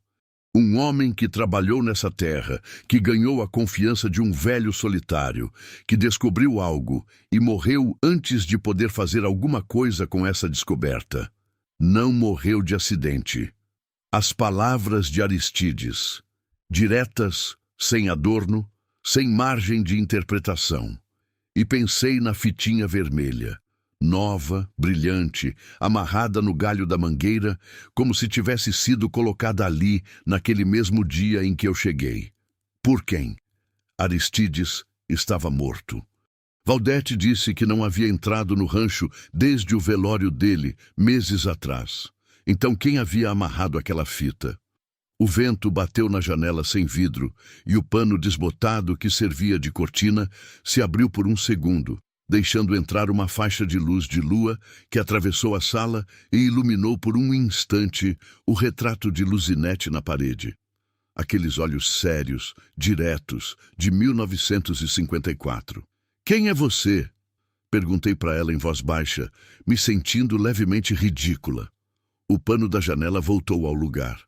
Um homem que trabalhou nessa terra, que ganhou a confiança de um velho solitário, que descobriu algo e morreu antes de poder fazer alguma coisa com essa descoberta. Não morreu de acidente. As palavras de Aristides, diretas, sem adorno, sem margem de interpretação. E pensei na fitinha vermelha, nova, brilhante, amarrada no galho da mangueira, como se tivesse sido colocada ali naquele mesmo dia em que eu cheguei. Por quem? Aristides estava morto. Valdete disse que não havia entrado no rancho desde o velório dele, meses atrás. Então quem havia amarrado aquela fita? O vento bateu na janela sem vidro e o pano desbotado que servia de cortina se abriu por um segundo, deixando entrar uma faixa de luz de lua que atravessou a sala e iluminou por um instante o retrato de Luzinete na parede. Aqueles olhos sérios, diretos, de 1954. "Quem é você?" Perguntei para ela em voz baixa, me sentindo levemente ridícula. O pano da janela voltou ao lugar.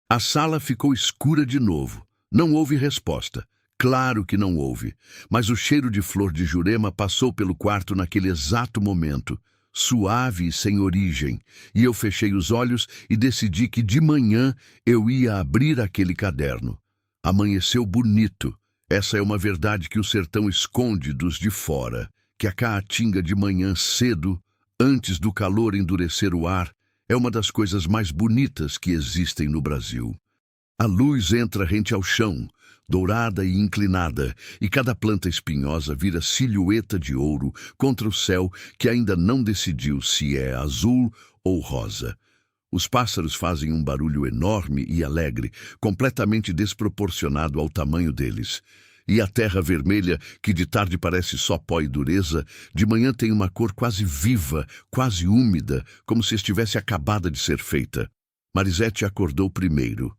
A sala ficou escura de novo. Não houve resposta. Claro que não houve, mas o cheiro de flor de Jurema passou pelo quarto naquele exato momento, suave e sem origem, e eu fechei os olhos e decidi que de manhã eu ia abrir aquele caderno. Amanheceu bonito. Essa é uma verdade que o sertão esconde dos de fora, que a caatinga de manhã cedo, antes do calor endurecer o ar, é uma das coisas mais bonitas que existem no Brasil. A luz entra rente ao chão, dourada e inclinada, e cada planta espinhosa vira silhueta de ouro contra o céu que ainda não decidiu se é azul ou rosa. Os pássaros fazem um barulho enorme e alegre, completamente desproporcionado ao tamanho deles. E a terra vermelha, que de tarde parece só pó e dureza, de manhã tem uma cor quase viva, quase úmida, como se estivesse acabada de ser feita. Marisete acordou primeiro.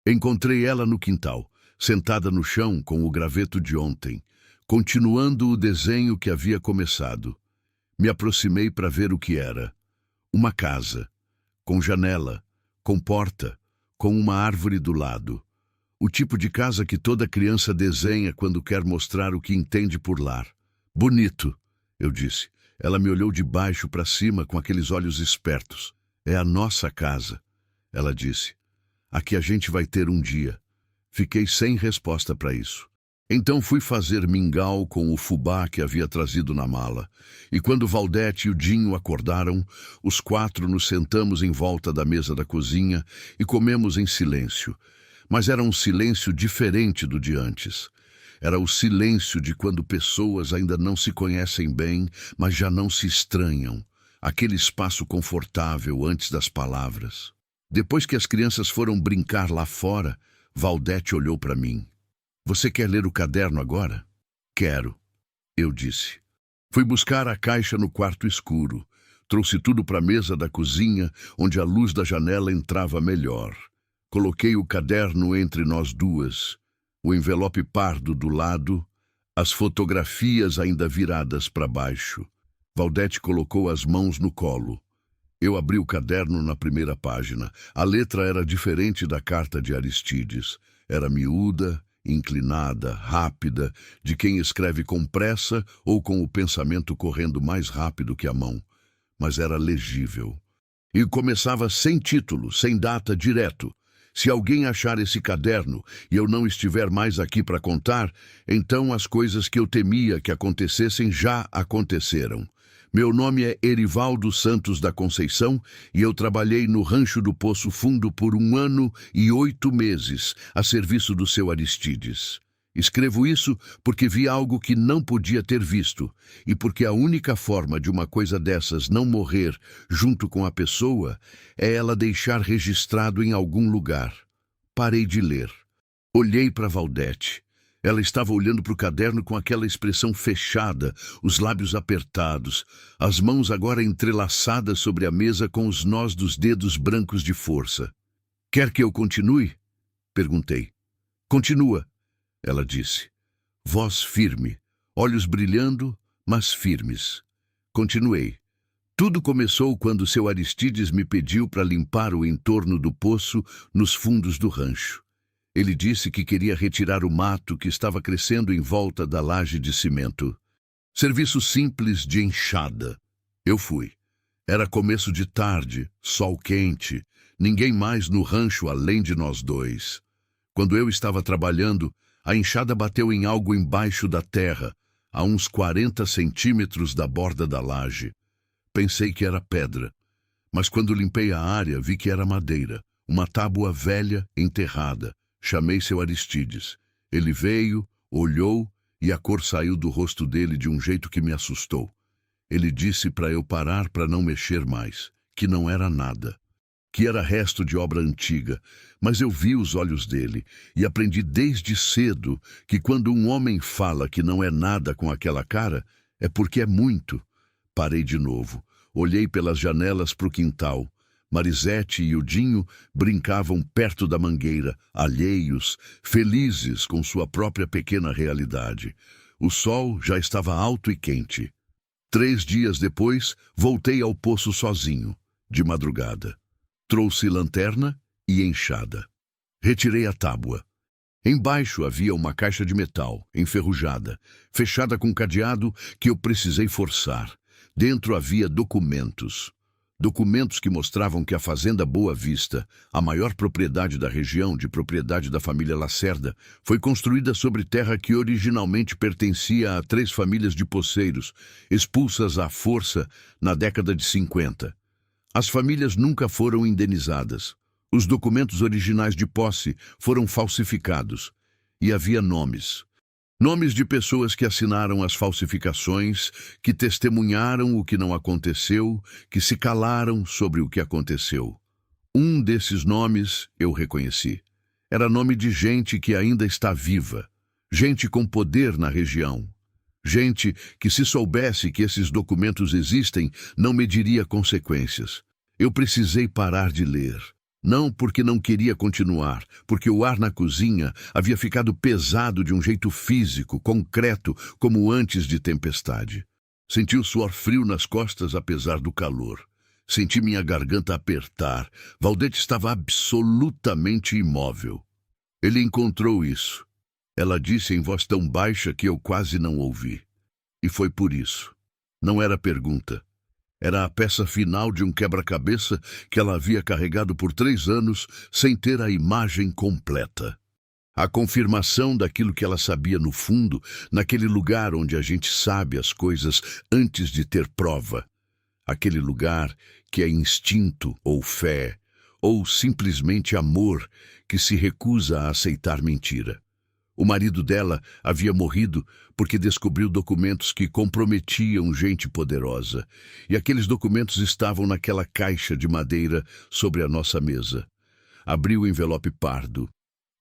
Encontrei ela no quintal, sentada no chão com o graveto de ontem, continuando o desenho que havia começado. Me aproximei para ver o que era. Uma casa, com janela, com porta, com uma árvore do lado. O tipo de casa que toda criança desenha quando quer mostrar o que entende por lar. "Bonito", eu disse. Ela me olhou de baixo para cima com aqueles olhos espertos. "É a nossa casa", ela disse. "Aqui a gente vai ter um dia." Fiquei sem resposta para isso. Então fui fazer mingau com o fubá que havia trazido na mala. E quando Valdete e o Dinho acordaram, os 4 nos sentamos em volta da mesa da cozinha e comemos em silêncio. Mas era um silêncio diferente do de antes. Era o silêncio de quando pessoas ainda não se conhecem bem, mas já não se estranham. Aquele espaço confortável antes das palavras. Depois que as crianças foram brincar lá fora, Valdete olhou para mim. "Você quer ler o caderno agora?" "Quero", eu disse. Fui buscar a caixa no quarto escuro. Trouxe tudo para a mesa da cozinha, onde a luz da janela entrava melhor. Coloquei o caderno entre nós duas, o envelope pardo do lado, as fotografias ainda viradas para baixo. Valdete colocou as mãos no colo. Eu abri o caderno na primeira página. A letra era diferente da carta de Aristides. Era miúda, inclinada, rápida, de quem escreve com pressa ou com o pensamento correndo mais rápido que a mão. Mas era legível. E começava sem título, sem data, direto. Se alguém achar esse caderno e eu não estiver mais aqui para contar, então as coisas que eu temia que acontecessem já aconteceram. Meu nome é Erivaldo Santos da Conceição e eu trabalhei no Rancho do Poço Fundo por 1 ano e 8 meses, a serviço do seu Aristides. Escrevo isso porque vi algo que não podia ter visto, e porque a única forma de uma coisa dessas não morrer junto com a pessoa é ela deixar registrado em algum lugar. Parei de ler. Olhei para Valdete. Ela estava olhando para o caderno com aquela expressão fechada, os lábios apertados, as mãos agora entrelaçadas sobre a mesa com os nós dos dedos brancos de força. "Quer que eu continue?" Perguntei. "Continua", ela disse. Voz firme, olhos brilhando, mas firmes. Continuei. "Tudo começou quando seu Aristides me pediu para limpar o entorno do poço nos fundos do rancho. Ele disse que queria retirar o mato que estava crescendo em volta da laje de cimento. Serviço simples de enxada. Eu fui. Era começo de tarde, sol quente, ninguém mais no rancho além de nós dois. Quando eu estava trabalhando, a enxada bateu em algo embaixo da terra, a uns 40 centímetros da borda da laje. Pensei que era pedra, mas quando limpei a área vi que era madeira, uma tábua velha enterrada. Chamei seu Aristides. Ele veio, olhou e a cor saiu do rosto dele de um jeito que me assustou. Ele disse para eu parar para não mexer mais, que não era nada, que era resto de obra antiga, mas eu vi os olhos dele e aprendi desde cedo que quando um homem fala que não é nada com aquela cara, é porque é muito. Parei de novo, olhei pelas janelas para o quintal. Marisete e o Dinho brincavam perto da mangueira, alheios, felizes com sua própria pequena realidade. O sol já estava alto e quente. 3 dias depois, voltei ao poço sozinho, de madrugada. Trouxe lanterna e enxada. Retirei a tábua. Embaixo havia uma caixa de metal, enferrujada, fechada com cadeado que eu precisei forçar. Dentro havia documentos. Documentos que mostravam que a Fazenda Boa Vista, a maior propriedade da região, de propriedade da família Lacerda, foi construída sobre terra que originalmente pertencia a 3 famílias de poceiros, expulsas à força na década de 50. As famílias nunca foram indenizadas. Os documentos originais de posse foram falsificados. E havia nomes. Nomes de pessoas que assinaram as falsificações, que testemunharam o que não aconteceu, que se calaram sobre o que aconteceu. Um desses nomes eu reconheci. Era nome de gente que ainda está viva, gente com poder na região. Gente que, se soubesse que esses documentos existem, não mediria consequências. Eu precisei parar de ler. Não porque não queria continuar, porque o ar na cozinha havia ficado pesado de um jeito físico, concreto, como antes de tempestade. Senti o suor frio nas costas apesar do calor. Senti minha garganta apertar. Valdete estava absolutamente imóvel. Ele encontrou isso. Ela disse em voz tão baixa que eu quase não ouvi. E foi por isso. Não era pergunta. Era a peça final de um quebra-cabeça que ela havia carregado por 3 anos sem ter a imagem completa. A confirmação daquilo que ela sabia no fundo, naquele lugar onde a gente sabe as coisas antes de ter prova. Aquele lugar que é instinto ou fé, ou simplesmente amor que se recusa a aceitar mentira. O marido dela havia morrido porque descobriu documentos que comprometiam gente poderosa, e aqueles documentos estavam naquela caixa de madeira sobre a nossa mesa. Abri o envelope pardo.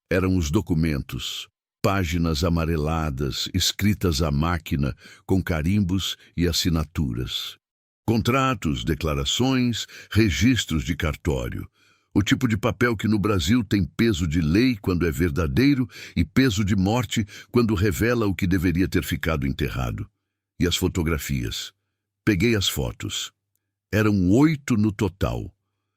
Eram os documentos, páginas amareladas, escritas à máquina, com carimbos e assinaturas. Contratos, declarações, registros de cartório. O tipo de papel que no Brasil tem peso de lei quando é verdadeiro e peso de morte quando revela o que deveria ter ficado enterrado. E as fotografias. Peguei as fotos. Eram 8 no total.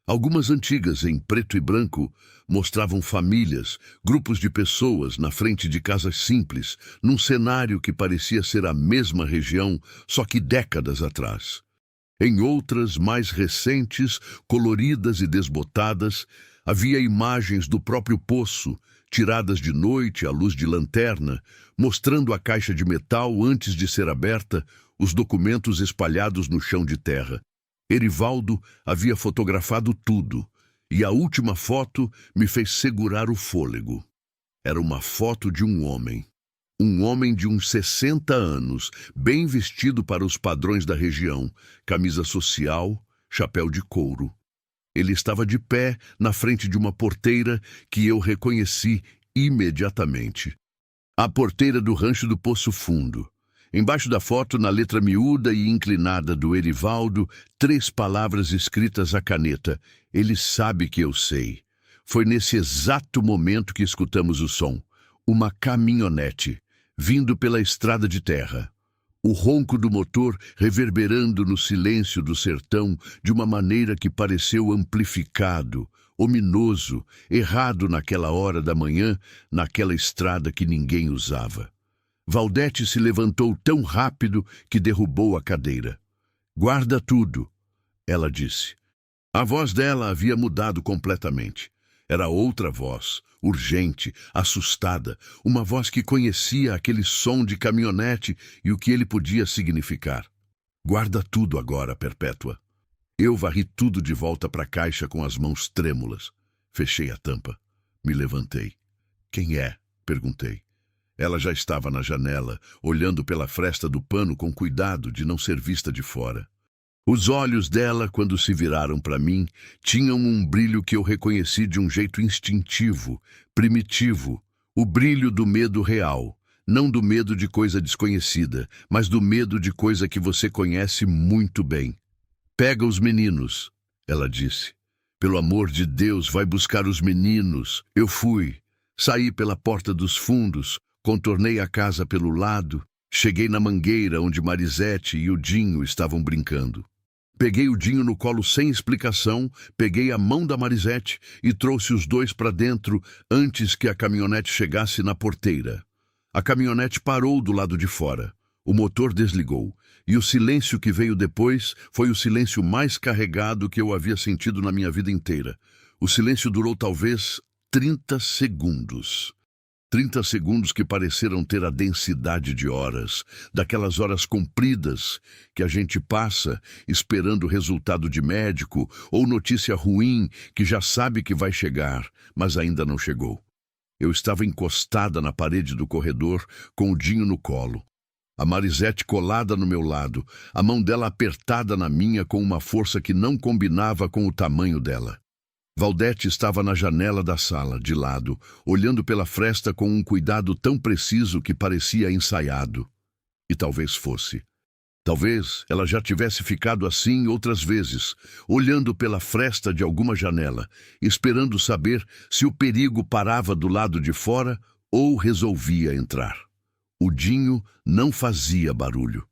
Algumas antigas, em preto e branco, mostravam famílias, grupos de pessoas na frente de casas simples, num cenário que parecia ser a mesma região, só que décadas atrás. Em outras, mais recentes, coloridas e desbotadas, havia imagens do próprio poço, tiradas de noite à luz de lanterna, mostrando a caixa de metal antes de ser aberta, os documentos espalhados no chão de terra. Erivaldo havia fotografado tudo, e a última foto me fez segurar o fôlego. Era uma foto de um homem. Um homem de uns 60 anos, bem vestido para os padrões da região, camisa social, chapéu de couro. Ele estava de pé na frente de uma porteira que eu reconheci imediatamente. A porteira do rancho do Poço Fundo. Embaixo da foto, na letra miúda e inclinada do Erivaldo, 3 palavras escritas à caneta. Ele sabe que eu sei. Foi nesse exato momento que escutamos o som. Uma caminhonete, vindo pela estrada de terra. O ronco do motor reverberando no silêncio do sertão de uma maneira que pareceu amplificado, ominoso, errado naquela hora da manhã, naquela estrada que ninguém usava. Valdete se levantou tão rápido que derrubou a cadeira. "Guarda tudo", ela disse. A voz dela havia mudado completamente. Era outra voz, urgente, assustada, uma voz que conhecia aquele som de caminhonete e o que ele podia significar. "Guarda tudo agora, Perpétua." Eu varri tudo de volta para a caixa com as mãos trêmulas. Fechei a tampa. Me levantei. "Quem é?" perguntei. Ela já estava na janela, olhando pela fresta do pano com cuidado de não ser vista de fora. Os olhos dela, quando se viraram para mim, tinham um brilho que eu reconheci de um jeito instintivo, primitivo, o brilho do medo real, não do medo de coisa desconhecida, mas do medo de coisa que você conhece muito bem. "Pega os meninos", ela disse. "Pelo amor de Deus, vai buscar os meninos." Eu fui. Saí pela porta dos fundos, contornei a casa pelo lado, cheguei na mangueira onde Marisete e o Dinho estavam brincando. Peguei o Dinho no colo sem explicação, peguei a mão da Marisete e trouxe os dois para dentro antes que a caminhonete chegasse na porteira. A caminhonete parou do lado de fora. O motor desligou, e o silêncio que veio depois foi o silêncio mais carregado que eu havia sentido na minha vida inteira. O silêncio durou talvez 30 segundos. 30 segundos que pareceram ter a densidade de horas, daquelas horas compridas que a gente passa esperando o resultado de médico ou notícia ruim que já sabe que vai chegar, mas ainda não chegou. Eu estava encostada na parede do corredor, com o Dinho no colo. A Marisete colada no meu lado, a mão dela apertada na minha com uma força que não combinava com o tamanho dela. Valdete estava na janela da sala, de lado, olhando pela fresta com um cuidado tão preciso que parecia ensaiado. E talvez fosse. Talvez ela já tivesse ficado assim outras vezes, olhando pela fresta de alguma janela, esperando saber se o perigo parava do lado de fora ou resolvia entrar. O Dinho não fazia barulho.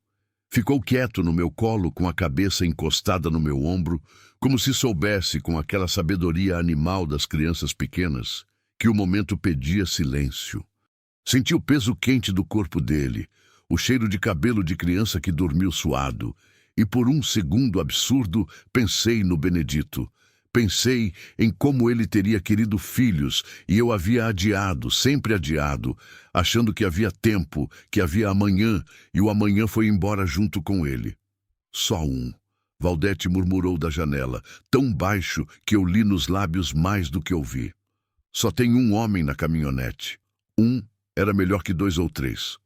Ficou quieto no meu colo com a cabeça encostada no meu ombro, como se soubesse, com aquela sabedoria animal das crianças pequenas, que o momento pedia silêncio. Senti o peso quente do corpo dele, o cheiro de cabelo de criança que dormiu suado, e por um segundo absurdo pensei no Benedito. Pensei em como ele teria querido filhos e eu havia adiado, sempre adiado, achando que havia tempo, que havia amanhã, e o amanhã foi embora junto com ele. Só um. Valdete murmurou da janela, tão baixo que eu li nos lábios mais do que ouvi. Só tem um homem na caminhonete. Um era melhor que 2 ou 3.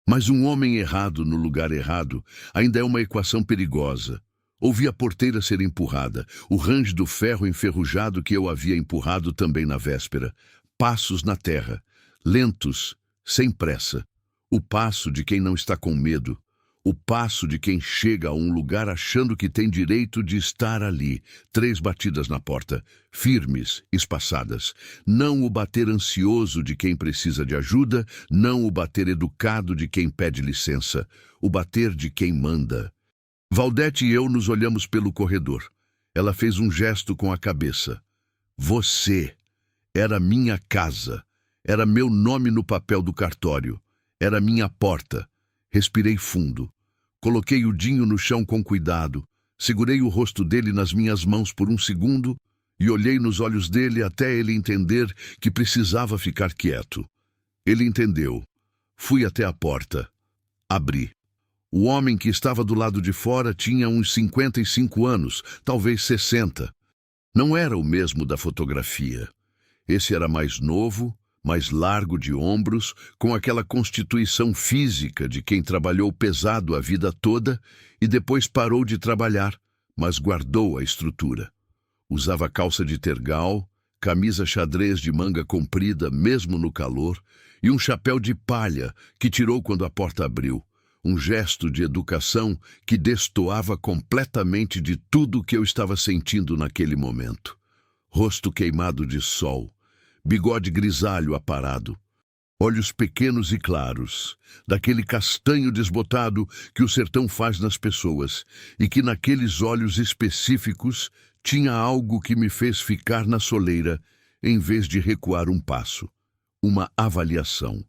Mas um homem errado no lugar errado ainda é uma equação perigosa. Ouvi a porteira ser empurrada, o range do ferro enferrujado que eu havia empurrado também na véspera. Passos na terra, lentos, sem pressa. O passo de quem não está com medo. O passo de quem chega a um lugar achando que tem direito de estar ali. 3 batidas na porta, firmes, espaçadas. Não o bater ansioso de quem precisa de ajuda, não o bater educado de quem pede licença. O bater de quem manda. Valdete e eu nos olhamos pelo corredor. Ela fez um gesto com a cabeça. Você. Era minha casa. Era meu nome no papel do cartório. Era minha porta. Respirei fundo. Coloquei o Dinho no chão com cuidado. Segurei o rosto dele nas minhas mãos por um segundo e olhei nos olhos dele até ele entender que precisava ficar quieto. Ele entendeu. Fui até a porta. Abri. O homem que estava do lado de fora tinha uns 55 anos, talvez 60. Não era o mesmo da fotografia. Esse era mais novo, mais largo de ombros, com aquela constituição física de quem trabalhou pesado a vida toda e depois parou de trabalhar, mas guardou a estrutura. Usava calça de tergal, camisa xadrez de manga comprida, mesmo no calor, e um chapéu de palha que tirou quando a porta abriu. Um gesto de educação que destoava completamente de tudo o que eu estava sentindo naquele momento. Rosto queimado de sol, bigode grisalho aparado, olhos pequenos e claros, daquele castanho desbotado que o sertão faz nas pessoas, e que naqueles olhos específicos tinha algo que me fez ficar na soleira em vez de recuar um passo. Uma avaliação.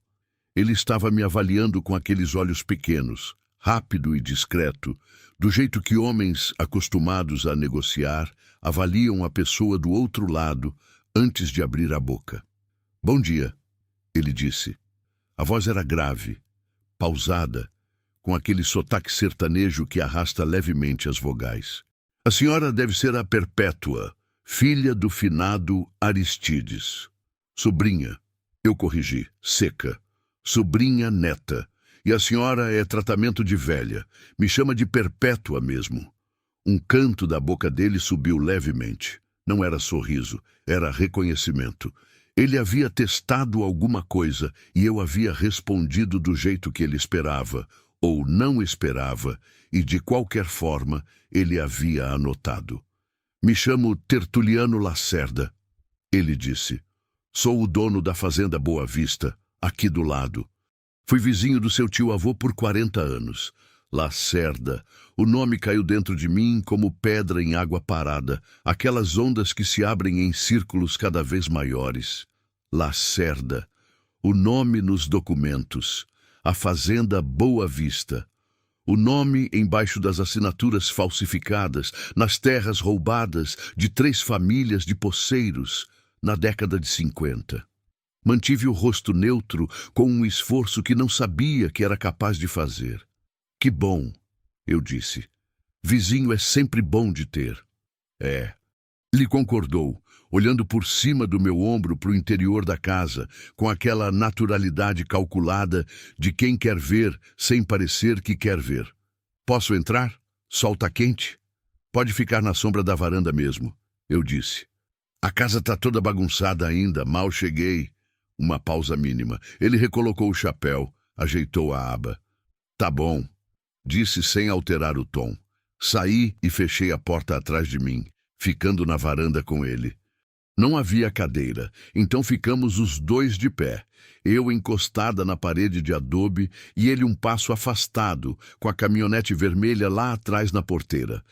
Ele estava me avaliando com aqueles olhos pequenos, rápido e discreto, do jeito que homens acostumados a negociar avaliam a pessoa do outro lado antes de abrir a boca. "Bom dia", ele disse. A voz era grave, pausada, com aquele sotaque sertanejo que arrasta levemente as vogais. "A senhora deve ser a Perpétua, filha do finado Aristides." "Sobrinha", eu corrigi, seca. "Sobrinha neta. E a senhora é tratamento de velha. Me chama de Perpétua mesmo." Um canto da boca dele subiu levemente. Não era sorriso, era reconhecimento. Ele havia testado alguma coisa e eu havia respondido do jeito que ele esperava, ou não esperava, e de qualquer forma ele havia anotado. "Me chamo Tertuliano Lacerda", ele disse. "Sou o dono da fazenda Boa Vista, aqui do lado. Fui vizinho do seu tio-avô por 40 anos. Lacerda. O nome caiu dentro de mim como pedra em água parada, aquelas ondas que se abrem em círculos cada vez maiores. Lacerda. O nome nos documentos. A fazenda Boa Vista. O nome embaixo das assinaturas falsificadas, nas terras roubadas de 3 famílias de poceiros, na década de 50. Mantive o rosto neutro com um esforço que não sabia que era capaz de fazer. "Que bom", eu disse. "Vizinho é sempre bom de ter." "É." Ele concordou, olhando por cima do meu ombro para o interior da casa, com aquela naturalidade calculada de quem quer ver sem parecer que quer ver. "Posso entrar? Sol tá quente?" "Pode ficar na sombra da varanda mesmo", eu disse. "A casa tá toda bagunçada ainda, mal cheguei." Uma pausa mínima. Ele recolocou o chapéu, ajeitou a aba. "Tá bom", disse sem alterar o tom. Saí e fechei a porta atrás de mim, ficando na varanda com ele. Não havia cadeira, então ficamos os dois de pé, eu encostada na parede de adobe e ele um passo afastado, com a caminhonete vermelha lá atrás na porteira.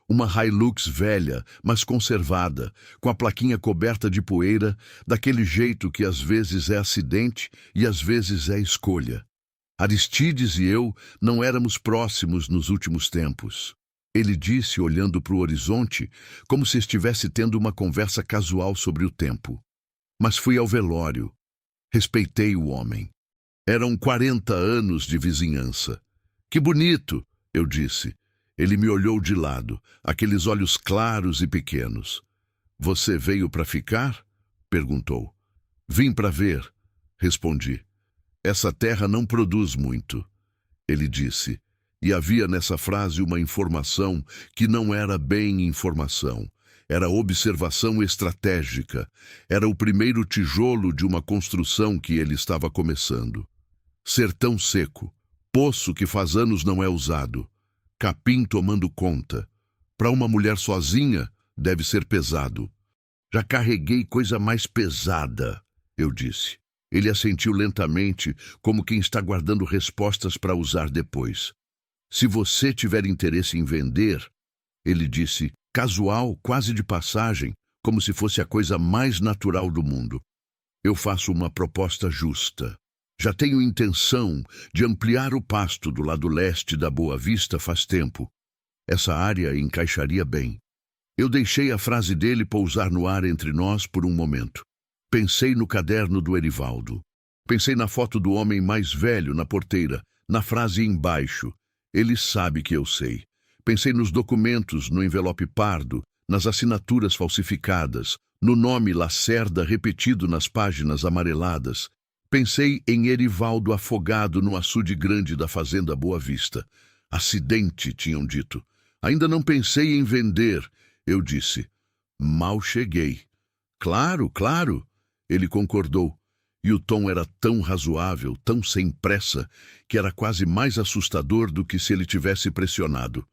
Uma Hilux velha, mas conservada, com a plaquinha coberta de poeira, daquele jeito que às vezes é acidente e às vezes é escolha. Aristides e eu não éramos próximos nos últimos tempos. Ele disse, olhando para o horizonte, como se estivesse tendo uma conversa casual sobre o tempo. Mas fui ao velório. Respeitei o homem. Eram 40 anos de vizinhança. "Que bonito", eu disse. Ele me olhou de lado, aqueles olhos claros e pequenos. "Você veio para ficar?" perguntou. "Vim para ver", respondi. "Essa terra não produz muito", ele disse. E havia nessa frase uma informação que não era bem informação. Era observação estratégica. Era o primeiro tijolo de uma construção que ele estava começando. Sertão seco. Poço que faz anos não é usado. Capim tomando conta. Para uma mulher sozinha, deve ser pesado. "Já carreguei coisa mais pesada", eu disse. Ele assentiu lentamente, como quem está guardando respostas para usar depois. "Se você tiver interesse em vender", ele disse, casual, quase de passagem, como se fosse a coisa mais natural do mundo. "Eu faço uma proposta justa. Já tenho intenção de ampliar o pasto do lado leste da Boa Vista faz tempo. Essa área encaixaria bem." Eu deixei a frase dele pousar no ar entre nós por um momento. Pensei no caderno do Erivaldo. Pensei na foto do homem mais velho na porteira, na frase embaixo. "Ele sabe que eu sei." Pensei nos documentos no envelope pardo, nas assinaturas falsificadas, no nome Lacerda repetido nas páginas amareladas. Pensei em Erivaldo afogado no açude grande da fazenda Boa Vista. Acidente, tinham dito. Ainda não pensei em vender, eu disse. Mal cheguei. Claro, claro, ele concordou. E o tom era tão razoável, tão sem pressa, que era quase mais assustador do que se ele tivesse pressionado.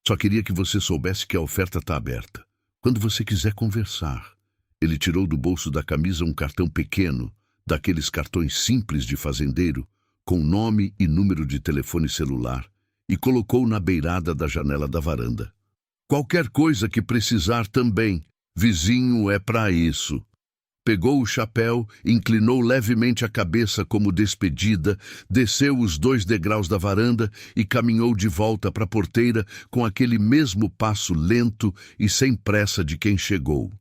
Só queria que você soubesse que a oferta está aberta. Quando você quiser conversar. Ele tirou do bolso da camisa um cartão pequeno, daqueles cartões simples de fazendeiro, com nome e número de telefone celular, e colocou na beirada da janela da varanda. Qualquer coisa que precisar também, vizinho é para isso. Pegou o chapéu, inclinou levemente a cabeça como despedida, desceu os 2 degraus da varanda e caminhou de volta para a porteira com aquele mesmo passo lento e sem pressa de quem chegou.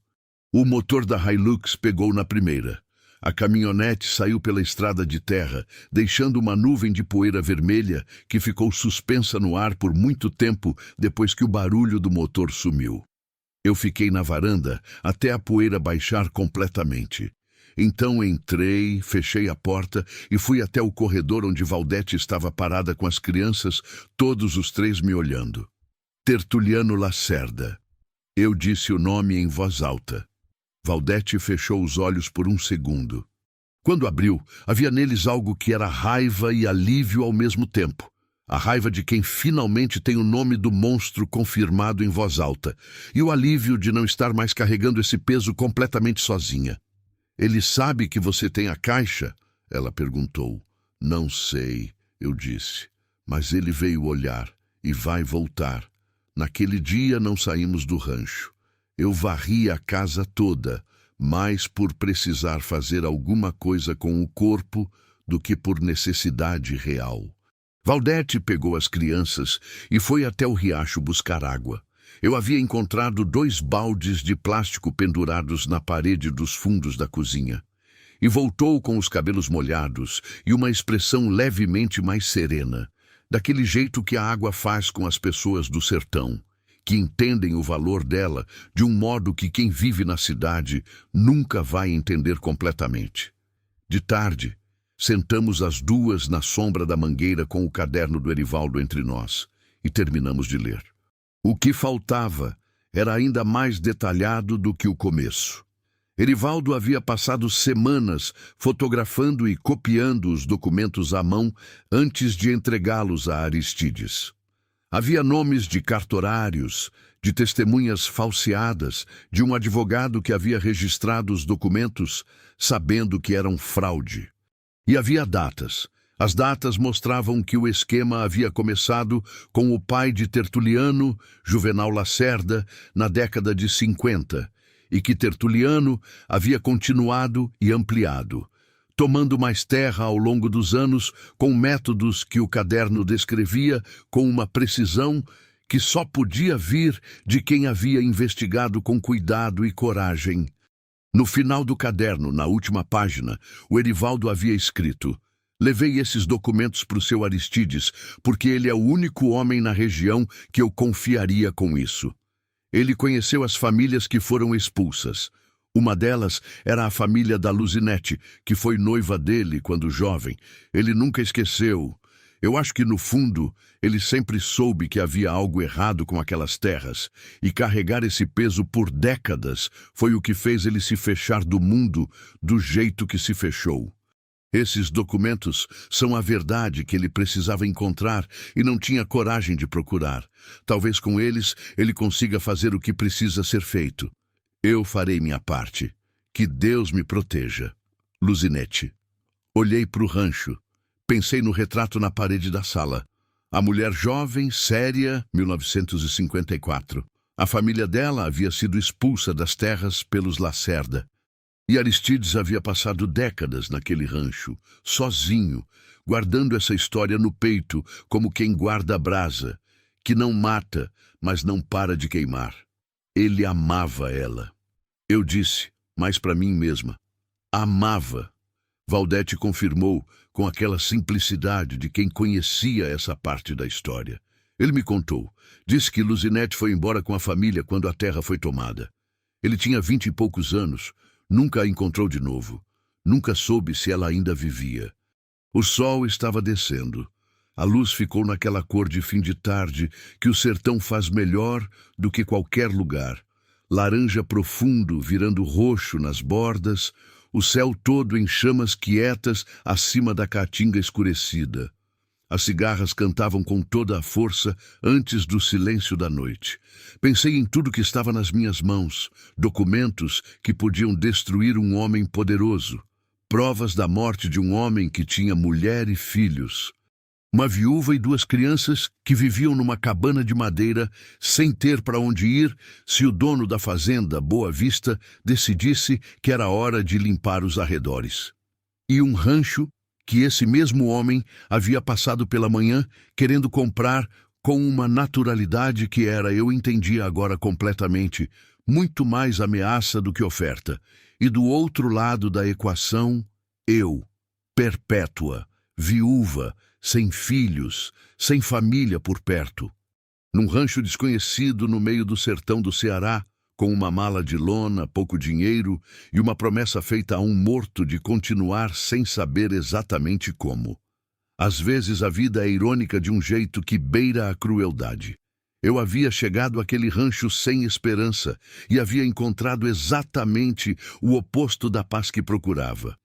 O motor da Hilux pegou na primeira. A caminhonete saiu pela estrada de terra, deixando uma nuvem de poeira vermelha que ficou suspensa no ar por muito tempo depois que o barulho do motor sumiu. Eu fiquei na varanda até a poeira baixar completamente. Então entrei, fechei a porta e fui até o corredor onde Valdete estava parada com as crianças, todos os 3 me olhando. Tertuliano Lacerda. Eu disse o nome em voz alta. Valdete fechou os olhos por um segundo. Quando abriu, havia neles algo que era raiva e alívio ao mesmo tempo. A raiva de quem finalmente tem o nome do monstro confirmado em voz alta, e o alívio de não estar mais carregando esse peso completamente sozinha. Ele sabe que você tem a caixa? Ela perguntou. Não sei, eu disse. Mas ele veio olhar e vai voltar. Naquele dia não saímos do rancho. Eu varri a casa toda, mais por precisar fazer alguma coisa com o corpo do que por necessidade real. Valdete pegou as crianças e foi até o riacho buscar água. Eu havia encontrado 2 baldes de plástico pendurados na parede dos fundos da cozinha. E voltou com os cabelos molhados e uma expressão levemente mais serena, daquele jeito que a água faz com as pessoas do sertão, que entendem o valor dela de um modo que quem vive na cidade nunca vai entender completamente. De tarde, sentamos as 2 na sombra da mangueira com o caderno do Erivaldo entre nós e terminamos de ler. O que faltava era ainda mais detalhado do que o começo. Erivaldo havia passado semanas fotografando e copiando os documentos à mão antes de entregá-los a Aristides. Havia nomes de cartorários, de testemunhas falseadas, de um advogado que havia registrado os documentos sabendo que eram fraude. E havia datas. As datas mostravam que o esquema havia começado com o pai de Tertuliano, Juvenal Lacerda, na década de 50, e que Tertuliano havia continuado e ampliado, tomando mais terra ao longo dos anos com métodos que o caderno descrevia com uma precisão que só podia vir de quem havia investigado com cuidado e coragem. No final do caderno, na última página, o Erivaldo havia escrito: levei esses documentos para o seu Aristides, porque ele é o único homem na região que eu confiaria com isso. Ele conheceu as famílias que foram expulsas. Uma delas era a família da Luzinete, que foi noiva dele quando jovem. Ele nunca esqueceu. Eu acho que, no fundo, ele sempre soube que havia algo errado com aquelas terras, e carregar esse peso por décadas foi o que fez ele se fechar do mundo do jeito que se fechou. Esses documentos são a verdade que ele precisava encontrar e não tinha coragem de procurar. Talvez com eles ele consiga fazer o que precisa ser feito. Eu farei minha parte. Que Deus me proteja. Luzinete. Olhei para o rancho. Pensei no retrato na parede da sala. A mulher jovem, séria, 1954. A família dela havia sido expulsa das terras pelos Lacerda. E Aristides havia passado décadas naquele rancho, sozinho, guardando essa história no peito, como quem guarda a brasa, que não mata, mas não para de queimar. Ele amava ela. Eu disse, mas para mim mesma, amava. Valdete confirmou, com aquela simplicidade de quem conhecia essa parte da história. Ele me contou. Disse que Luzinete foi embora com a família quando a terra foi tomada. Ele tinha 20 e poucos anos, nunca a encontrou de novo. Nunca soube se ela ainda vivia. O sol estava descendo. A luz ficou naquela cor de fim de tarde que o sertão faz melhor do que qualquer lugar. Laranja profundo virando roxo nas bordas, o céu todo em chamas quietas acima da caatinga escurecida. As cigarras cantavam com toda a força antes do silêncio da noite. Pensei em tudo que estava nas minhas mãos, documentos que podiam destruir um homem poderoso, provas da morte de um homem que tinha mulher e filhos. Uma viúva e 2 crianças que viviam numa cabana de madeira sem ter para onde ir se o dono da fazenda, Boa Vista, decidisse que era hora de limpar os arredores. E um rancho que esse mesmo homem havia passado pela manhã querendo comprar com uma naturalidade que era, eu entendia agora completamente, muito mais ameaça do que oferta. E do outro lado da equação, eu, perpétua, viúva, sem filhos, sem família por perto. Num rancho desconhecido no meio do sertão do Ceará, com uma mala de lona, pouco dinheiro e uma promessa feita a um morto de continuar sem saber exatamente como. Às vezes a vida é irônica de um jeito que beira a crueldade. Eu havia chegado àquele rancho sem esperança e havia encontrado exatamente o oposto da paz que procurava.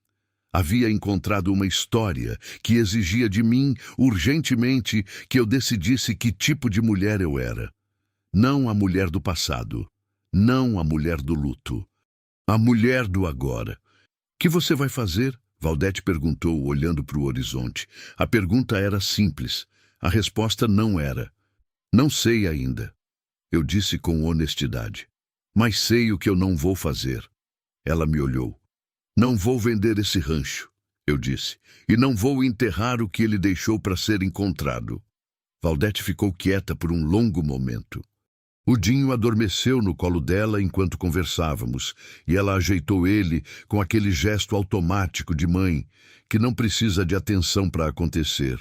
Havia encontrado uma história que exigia de mim, urgentemente, que eu decidisse que tipo de mulher eu era. Não a mulher do passado. Não a mulher do luto. A mulher do agora. Que você vai fazer? Valdete perguntou, olhando para o horizonte. A pergunta era simples. A resposta não era. Não sei ainda. Eu disse com honestidade. Mas sei o que eu não vou fazer. Ela me olhou. Não vou vender esse rancho, eu disse, e não vou enterrar o que ele deixou para ser encontrado. Valdete ficou quieta por um longo momento. O Dinho adormeceu no colo dela enquanto conversávamos, e ela ajeitou ele com aquele gesto automático de mãe, que não precisa de atenção para acontecer.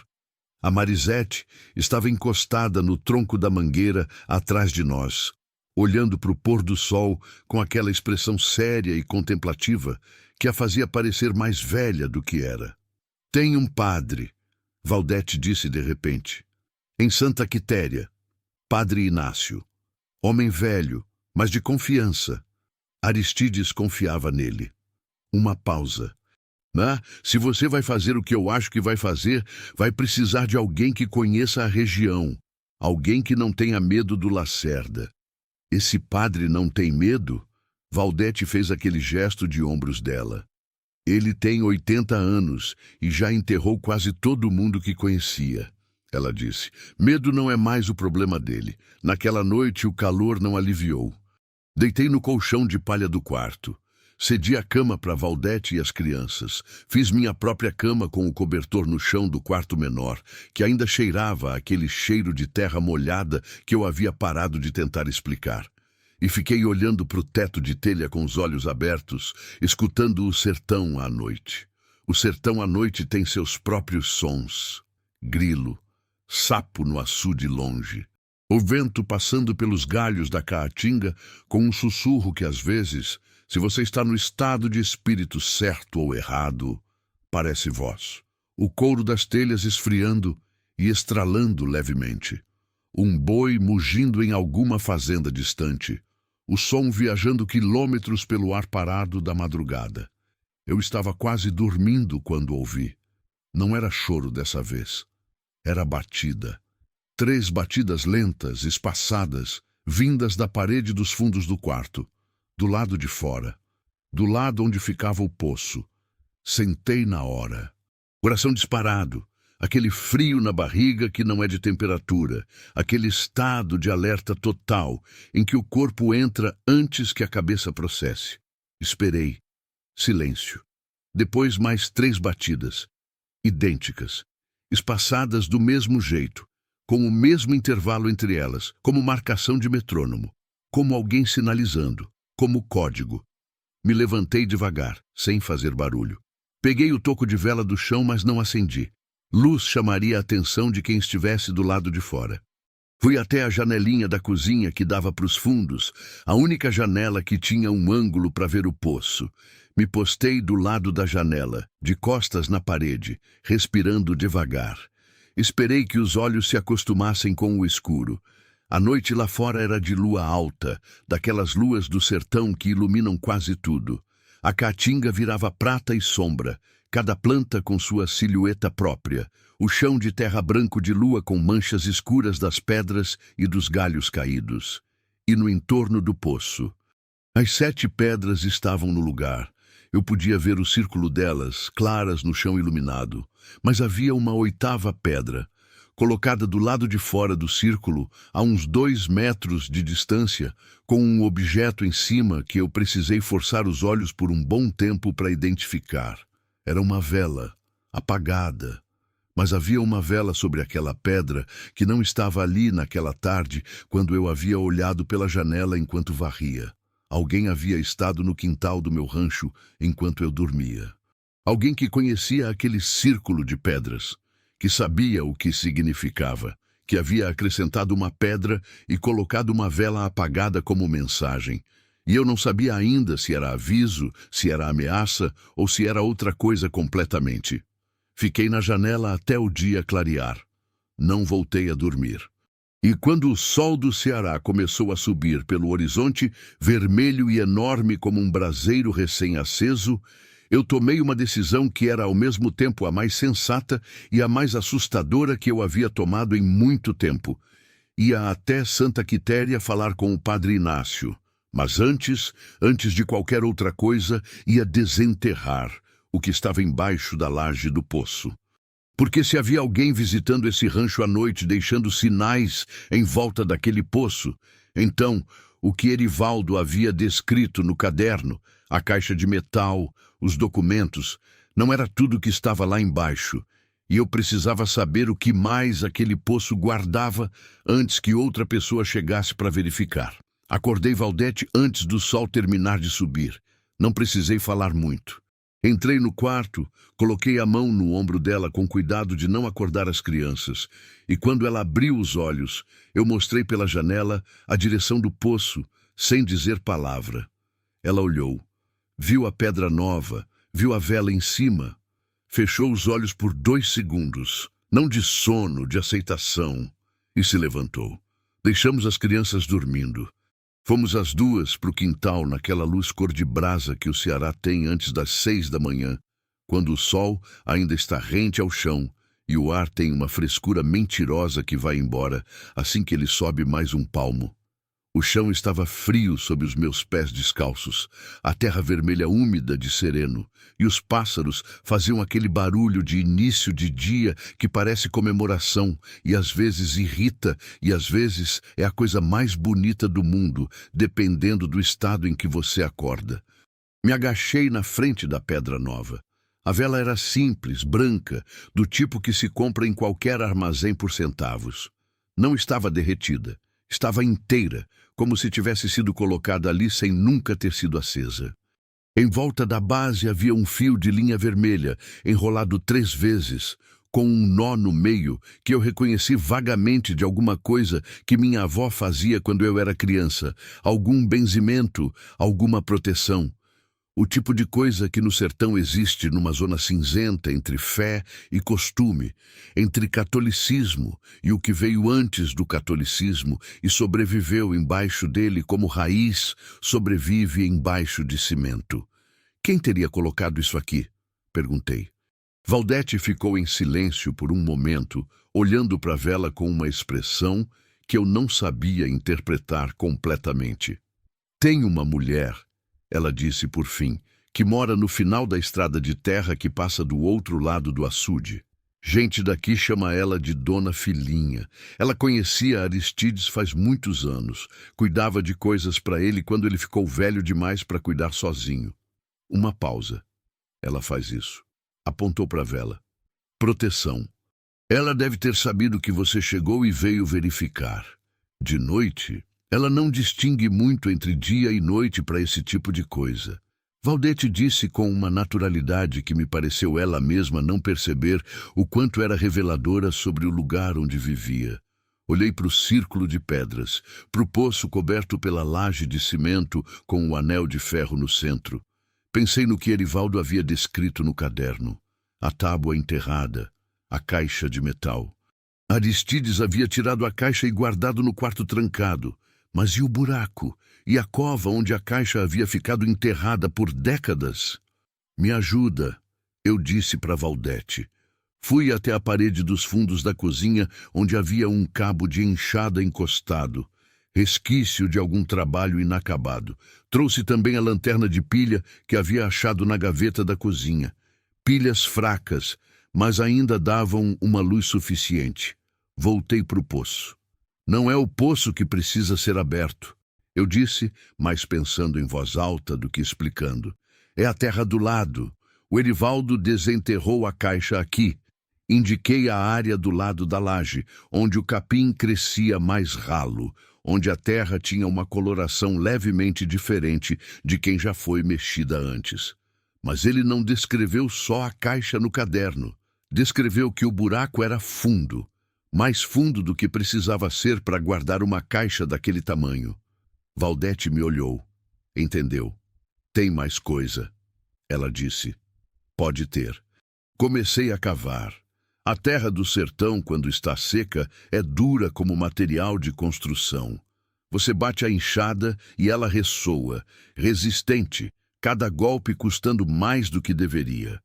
A Marisete estava encostada no tronco da mangueira atrás de nós, olhando para o pôr do sol com aquela expressão séria e contemplativa que a fazia parecer mais velha do que era. Tem um padre, Valdete disse de repente, em Santa Quitéria, Padre Inácio. Homem velho, mas de confiança. Aristides confiava nele. Uma pausa. Se você vai fazer o que eu acho que vai fazer, vai precisar de alguém que conheça a região, alguém que não tenha medo do Lacerda. Esse padre não tem medo? Valdete fez aquele gesto de ombros dela. Ele tem 80 anos e já enterrou quase todo mundo que conhecia. Ela disse. Medo não é mais o problema dele. Naquela noite o calor não aliviou. Deitei no colchão de palha do quarto. Cedi a cama para Valdete e as crianças. Fiz minha própria cama com o cobertor no chão do quarto menor, que ainda cheirava aquele cheiro de terra molhada que eu havia parado de tentar explicar. E fiquei olhando para o teto de telha com os olhos abertos, escutando o sertão à noite. O sertão à noite tem seus próprios sons. Grilo, sapo no açude longe. O vento passando pelos galhos da caatinga com um sussurro que às vezes, se você está no estado de espírito certo ou errado, parece voz. O couro das telhas esfriando e estralando levemente. Um boi mugindo em alguma fazenda distante. O som viajando quilômetros pelo ar parado da madrugada. Eu estava quase dormindo quando ouvi. Não era choro dessa vez. Era batida. 3 batidas lentas, espaçadas, vindas da parede dos fundos do quarto. Do lado de fora. Do lado onde ficava o poço. Sentei na hora. Coração disparado. Aquele frio na barriga que não é de temperatura, aquele estado de alerta total em que o corpo entra antes que a cabeça processe. Esperei. Silêncio. Depois mais 3 batidas, idênticas, espaçadas do mesmo jeito, com o mesmo intervalo entre elas, como marcação de metrônomo, como alguém sinalizando, como código. Me levantei devagar, sem fazer barulho. Peguei o toco de vela do chão, mas não acendi. Luz chamaria a atenção de quem estivesse do lado de fora. Fui até a janelinha da cozinha que dava para os fundos, a única janela que tinha um ângulo para ver o poço. Me postei do lado da janela, de costas na parede, respirando devagar. Esperei que os olhos se acostumassem com o escuro. A noite lá fora era de lua alta, daquelas luas do sertão que iluminam quase tudo. A caatinga virava prata e sombra, cada planta com sua silhueta própria, o chão de terra branco de lua com manchas escuras das pedras e dos galhos caídos. E no entorno do poço. As 7 pedras estavam no lugar. Eu podia ver o círculo delas, claras no chão iluminado. Mas havia uma 8ª pedra, colocada do lado de fora do círculo, a uns 2 metros de distância, com um objeto em cima que eu precisei forçar os olhos por um bom tempo para identificar. Era uma vela, apagada. Mas havia uma vela sobre aquela pedra que não estava ali naquela tarde, quando eu havia olhado pela janela enquanto varria. Alguém havia estado no quintal do meu rancho enquanto eu dormia. Alguém que conhecia aquele círculo de pedras, que sabia o que significava, que havia acrescentado uma pedra e colocado uma vela apagada como mensagem. E eu não sabia ainda se era aviso, se era ameaça ou se era outra coisa completamente. Fiquei na janela até o dia clarear. Não voltei a dormir. E quando o sol do Ceará começou a subir pelo horizonte, vermelho e enorme como um braseiro recém-aceso, eu tomei uma decisão que era ao mesmo tempo a mais sensata e a mais assustadora que eu havia tomado em muito tempo. Ia até Santa Quitéria falar com o Padre Inácio, mas antes de qualquer outra coisa, ia desenterrar o que estava embaixo da laje do poço. Porque se havia alguém visitando esse rancho à noite, deixando sinais em volta daquele poço, então o que Erivaldo havia descrito no caderno, a caixa de metal, os documentos, não era tudo que estava lá embaixo, e eu precisava saber o que mais aquele poço guardava antes que outra pessoa chegasse para verificar. Acordei Valdete antes do sol terminar de subir. Não precisei falar muito. Entrei no quarto, coloquei a mão no ombro dela com cuidado de não acordar as crianças, e quando ela abriu os olhos, eu mostrei pela janela a direção do poço, sem dizer palavra. Ela olhou, viu a pedra nova, viu a vela em cima, fechou os olhos por 2 segundos, não de sono, de aceitação, e se levantou. Deixamos as crianças dormindo. Fomos as 2 para o quintal naquela luz cor de brasa que o Ceará tem antes das 6 da manhã, quando o sol ainda está rente ao chão e o ar tem uma frescura mentirosa que vai embora assim que ele sobe mais um palmo. O chão estava frio sob os meus pés descalços, a terra vermelha úmida de sereno, e os pássaros faziam aquele barulho de início de dia que parece comemoração e às vezes irrita e às vezes é a coisa mais bonita do mundo, dependendo do estado em que você acorda. Me agachei na frente da pedra nova. A vela era simples, branca, do tipo que se compra em qualquer armazém por centavos. Não estava derretida, estava inteira, como se tivesse sido colocada ali sem nunca ter sido acesa. Em volta da base havia um fio de linha vermelha, enrolado 3 vezes, com um nó no meio que eu reconheci vagamente de alguma coisa que minha avó fazia quando eu era criança, algum benzimento, alguma proteção. O tipo de coisa que no sertão existe numa zona cinzenta entre fé e costume, entre catolicismo e o que veio antes do catolicismo e sobreviveu embaixo dele como raiz sobrevive embaixo de cimento. Quem teria colocado isso aqui? Perguntei. Valdete ficou em silêncio por um momento, olhando para a vela com uma expressão que eu não sabia interpretar completamente. Tem uma mulher, ela disse por fim, que mora no final da estrada de terra que passa do outro lado do açude. Gente daqui chama ela de Dona Filhinha. Ela conhecia Aristides faz muitos anos, cuidava de coisas para ele quando ele ficou velho demais para cuidar sozinho. Uma pausa. Ela faz isso. Apontou para a vela. Proteção. Ela deve ter sabido que você chegou e veio verificar. De noite, ela não distingue muito entre dia e noite para esse tipo de coisa. Valdete disse com uma naturalidade que me pareceu ela mesma não perceber o quanto era reveladora sobre o lugar onde vivia. Olhei para o círculo de pedras, para o poço coberto pela laje de cimento com o anel de ferro no centro. Pensei no que Erivaldo havia descrito no caderno. A tábua enterrada, a caixa de metal. Aristides havia tirado a caixa e guardado no quarto trancado. Mas e o buraco? E a cova onde a caixa havia ficado enterrada por décadas? Me ajuda, eu disse para Valdete. Fui até a parede dos fundos da cozinha, onde havia um cabo de enxada encostado, resquício de algum trabalho inacabado. Trouxe também a lanterna de pilha que havia achado na gaveta da cozinha. Pilhas fracas, mas ainda davam uma luz suficiente. Voltei para o poço. Não é o poço que precisa ser aberto, eu disse, mais pensando em voz alta do que explicando. É a terra do lado. O Erivaldo desenterrou a caixa aqui. Indiquei a área do lado da laje, onde o capim crescia mais ralo, onde a terra tinha uma coloração levemente diferente de quem já foi mexida antes. Mas ele não descreveu só a caixa no caderno. Descreveu que o buraco era fundo, mais fundo do que precisava ser para guardar uma caixa daquele tamanho. Valdete me olhou. Entendeu. Tem mais coisa. Ela disse. Pode ter. Comecei a cavar. A terra do sertão, quando está seca, é dura como material de construção. Você bate a enxada e ela ressoa, resistente, cada golpe custando mais do que deveria.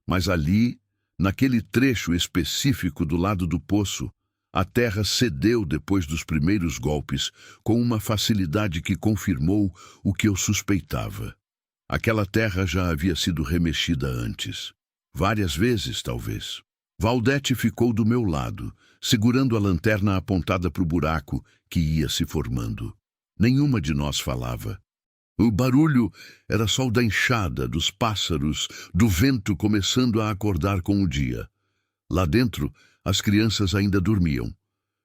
Mas ali, naquele trecho específico do lado do poço, a terra cedeu depois dos primeiros golpes, com uma facilidade que confirmou o que eu suspeitava. Aquela terra já havia sido remexida antes. Várias vezes, talvez. Valdete ficou do meu lado, segurando a lanterna apontada para o buraco que ia se formando. Nenhuma de nós falava. O barulho era só o da enxada, dos pássaros, do vento começando a acordar com o dia. Lá dentro, as crianças ainda dormiam.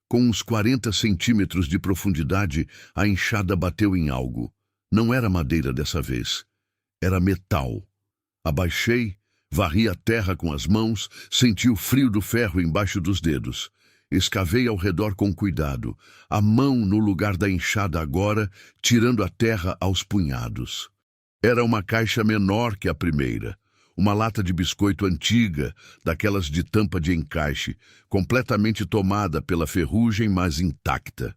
Com uns 40 centímetros de profundidade, a enxada bateu em algo. Não era madeira dessa vez. Era metal. Abaixei, varri a terra com as mãos, senti o frio do ferro embaixo dos dedos. Escavei ao redor com cuidado, a mão no lugar da enxada agora, tirando a terra aos punhados. Era uma caixa menor que a primeira. Uma lata de biscoito antiga, daquelas de tampa de encaixe, completamente tomada pela ferrugem, mas intacta.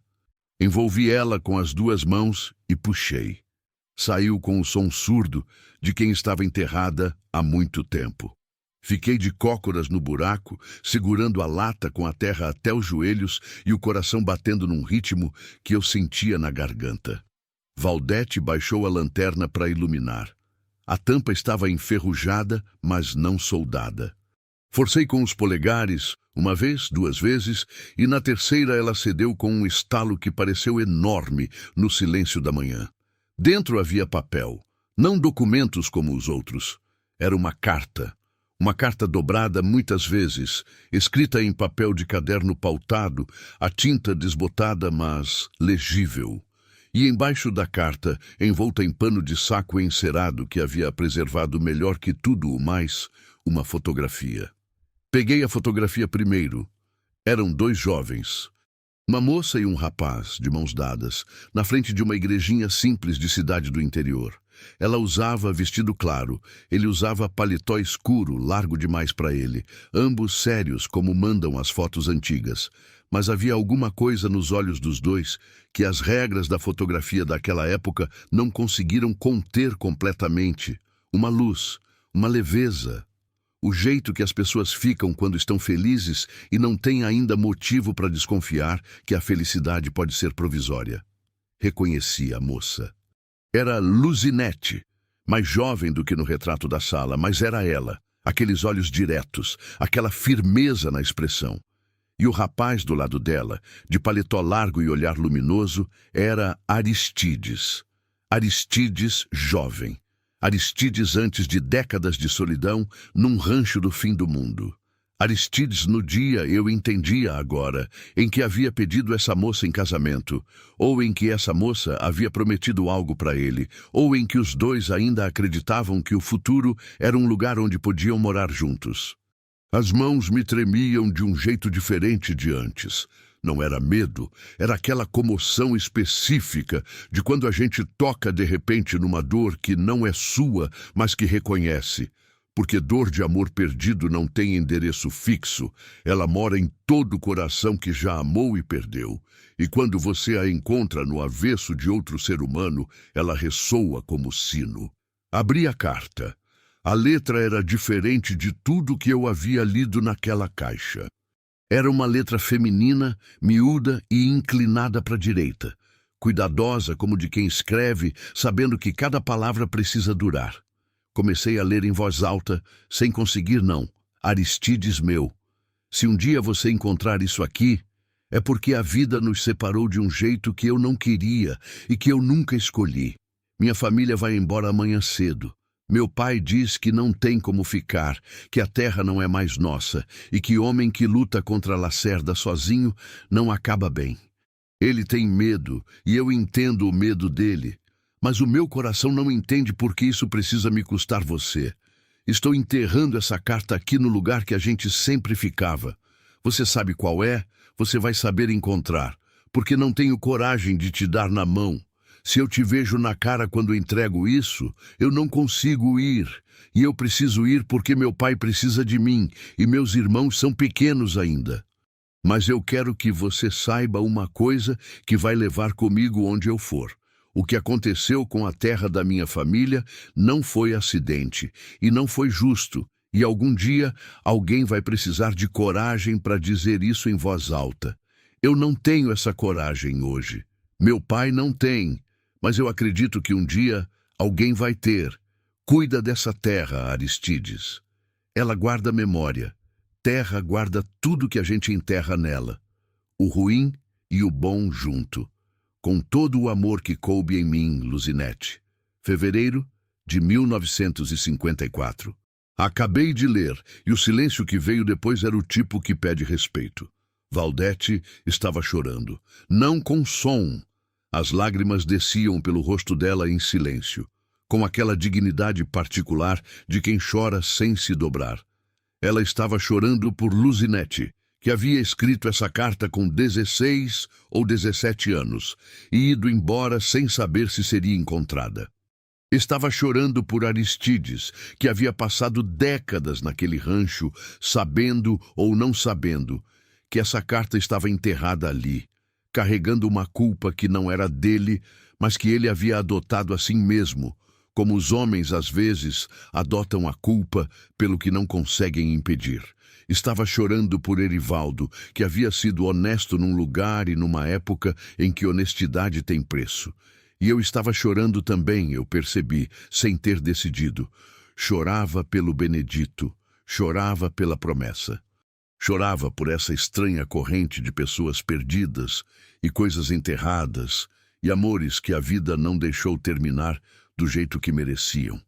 Envolvi ela com as duas mãos e puxei. Saiu com o som surdo de quem estava enterrada há muito tempo. Fiquei de cócoras no buraco, segurando a lata com a terra até os joelhos e o coração batendo num ritmo que eu sentia na garganta. Valdete baixou a lanterna para iluminar. A tampa estava enferrujada, mas não soldada. Forcei com os polegares, uma vez, duas vezes, e na terceira ela cedeu com um estalo que pareceu enorme no silêncio da manhã. Dentro havia papel, não documentos como os outros. Era uma carta dobrada muitas vezes, escrita em papel de caderno pautado, a tinta desbotada, mas legível. E embaixo da carta, envolta em pano de saco encerado que havia preservado melhor que tudo o mais, uma fotografia. Peguei a fotografia primeiro. Eram dois jovens. Uma moça e um rapaz, de mãos dadas, na frente de uma igrejinha simples de cidade do interior. Ela usava vestido claro, ele usava paletó escuro, largo demais para ele, ambos sérios como mandam as fotos antigas. Mas havia alguma coisa nos olhos dos dois que as regras da fotografia daquela época não conseguiram conter completamente. Uma luz, uma leveza. O jeito que as pessoas ficam quando estão felizes e não têm ainda motivo para desconfiar que a felicidade pode ser provisória. Reconheci a moça. Era Luzinete, mais jovem do que no retrato da sala, mas era ela, aqueles olhos diretos, aquela firmeza na expressão. E o rapaz do lado dela, de paletó largo e olhar luminoso, era Aristides. Aristides jovem. Aristides antes de décadas de solidão, num rancho do fim do mundo. Aristides no dia, eu entendia agora, em que havia pedido essa moça em casamento, ou em que essa moça havia prometido algo para ele, ou em que os dois ainda acreditavam que o futuro era um lugar onde podiam morar juntos. As mãos me tremiam de um jeito diferente de antes. Não era medo, era aquela comoção específica de quando a gente toca de repente numa dor que não é sua, mas que reconhece. Porque dor de amor perdido não tem endereço fixo, ela mora em todo o coração que já amou e perdeu. E quando você a encontra no avesso de outro ser humano, ela ressoa como sino. Abri a carta. A letra era diferente de tudo que eu havia lido naquela caixa. Era uma letra feminina, miúda e inclinada para a direita, cuidadosa como de quem escreve, sabendo que cada palavra precisa durar. Comecei a ler em voz alta, sem conseguir não. Aristides meu, se um dia você encontrar isso aqui, é porque a vida nos separou de um jeito que eu não queria e que eu nunca escolhi. Minha família vai embora amanhã cedo. Meu pai diz que não tem como ficar, que a terra não é mais nossa e que homem que luta contra a lacerda sozinho não acaba bem. Ele tem medo e eu entendo o medo dele. Mas o meu coração não entende por que isso precisa me custar você. Estou enterrando essa carta aqui no lugar que a gente sempre ficava. Você sabe qual é? Você vai saber encontrar, porque não tenho coragem de te dar na mão. Se eu te vejo na cara quando entrego isso, eu não consigo ir. E eu preciso ir porque meu pai precisa de mim e meus irmãos são pequenos ainda. Mas eu quero que você saiba uma coisa que vai levar comigo onde eu for. O que aconteceu com a terra da minha família não foi acidente e não foi justo, e algum dia alguém vai precisar de coragem para dizer isso em voz alta. Eu não tenho essa coragem hoje. Meu pai não tem, mas eu acredito que um dia alguém vai ter. Cuida dessa terra, Aristides. Ela guarda memória. Terra guarda tudo que a gente enterra nela. O ruim e o bom junto. Com todo o amor que coube em mim, Luzinete. Fevereiro de 1954. Acabei de ler, e o silêncio que veio depois era o tipo que pede respeito. Valdete estava chorando, não com som. As lágrimas desciam pelo rosto dela em silêncio, com aquela dignidade particular de quem chora sem se dobrar. Ela estava chorando por Luzinete, que havia escrito essa carta com 16 ou 17 anos e ido embora sem saber se seria encontrada. Estava chorando por Aristides, que havia passado décadas naquele rancho, sabendo ou não sabendo que essa carta estava enterrada ali, carregando uma culpa que não era dele, mas que ele havia adotado assim mesmo, como os homens às vezes adotam a culpa pelo que não conseguem impedir. Estava chorando por Erivaldo, que havia sido honesto num lugar e numa época em que honestidade tem preço. E eu estava chorando também, eu percebi, sem ter decidido. Chorava pelo Benedito, chorava pela promessa. Chorava por essa estranha corrente de pessoas perdidas e coisas enterradas e amores que a vida não deixou terminar do jeito que mereciam.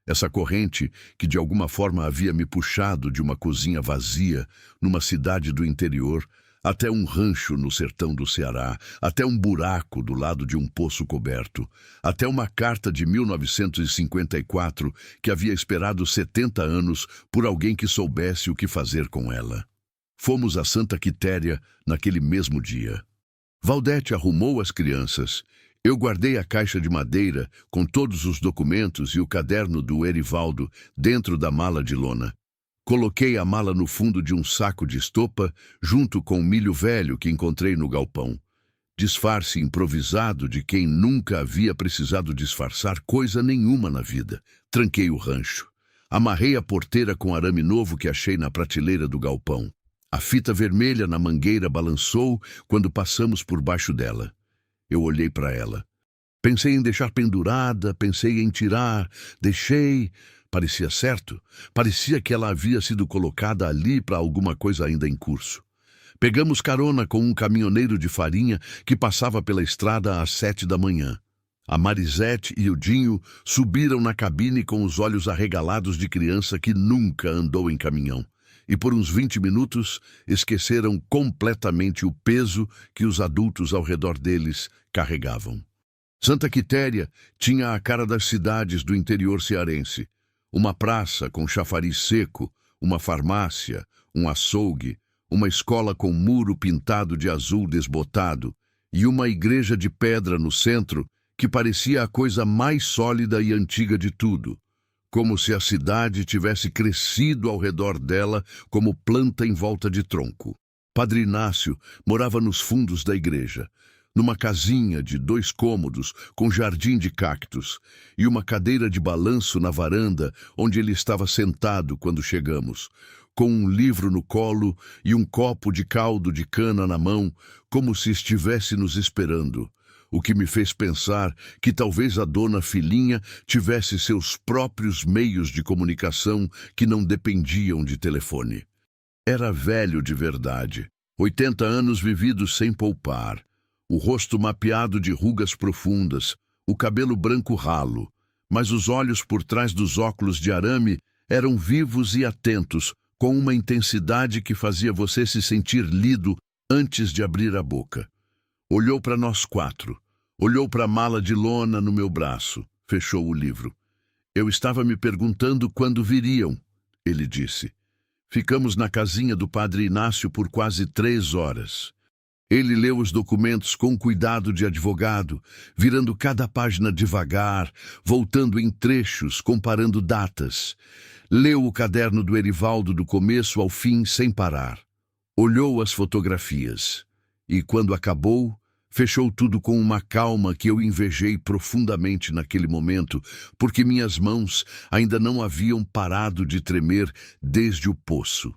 Essa corrente que de alguma forma havia me puxado de uma cozinha vazia numa cidade do interior até um rancho no sertão do Ceará, até um buraco do lado de um poço coberto, até uma carta de 1954 que havia esperado 70 anos por alguém que soubesse o que fazer com ela. Fomos a Santa Quitéria naquele mesmo dia. Valdete arrumou as crianças. Eu guardei a caixa de madeira com todos os documentos e o caderno do Erivaldo dentro da mala de lona. Coloquei a mala no fundo de um saco de estopa, junto com o milho velho que encontrei no galpão. Disfarce improvisado de quem nunca havia precisado disfarçar coisa nenhuma na vida. Tranquei o rancho. Amarrei a porteira com arame novo que achei na prateleira do galpão. A fita vermelha na mangueira balançou quando passamos por baixo dela. Eu olhei para ela. Pensei em deixar pendurada, pensei em tirar, deixei. Parecia certo. Parecia que ela havia sido colocada ali para alguma coisa ainda em curso. Pegamos carona com um caminhoneiro de farinha que passava pela estrada às 7 da manhã. A Marisete e o Dinho subiram na cabine com os olhos arregalados de criança que nunca andou em caminhão. E por uns 20 minutos esqueceram completamente o peso que os adultos ao redor deles carregavam. Santa Quitéria tinha a cara das cidades do interior cearense. Uma praça com chafariz seco, uma farmácia, um açougue, uma escola com muro pintado de azul desbotado e uma igreja de pedra no centro que parecia a coisa mais sólida e antiga de tudo, como se a cidade tivesse crescido ao redor dela como planta em volta de tronco. Padre Inácio morava nos fundos da igreja, numa casinha de 2 cômodos com jardim de cactos e uma cadeira de balanço na varanda onde ele estava sentado quando chegamos, com um livro no colo e um copo de caldo de cana na mão, como se estivesse nos esperando, o que me fez pensar que talvez a dona Filhinha tivesse seus próprios meios de comunicação que não dependiam de telefone. Era velho de verdade, 80 anos vividos sem poupar, o rosto mapeado de rugas profundas, o cabelo branco ralo, mas os olhos por trás dos óculos de arame eram vivos e atentos, com uma intensidade que fazia você se sentir lido antes de abrir a boca. Olhou para nós 4, olhou para a mala de lona no meu braço, fechou o livro. Eu estava me perguntando quando viriam, ele disse. Ficamos na casinha do Padre Inácio por quase 3 horas. Ele leu os documentos com cuidado de advogado, virando cada página devagar, voltando em trechos, comparando datas. Leu o caderno do Erivaldo do começo ao fim sem parar. Olhou as fotografias. E, quando acabou, fechou tudo com uma calma que eu invejei profundamente naquele momento, porque minhas mãos ainda não haviam parado de tremer desde o poço.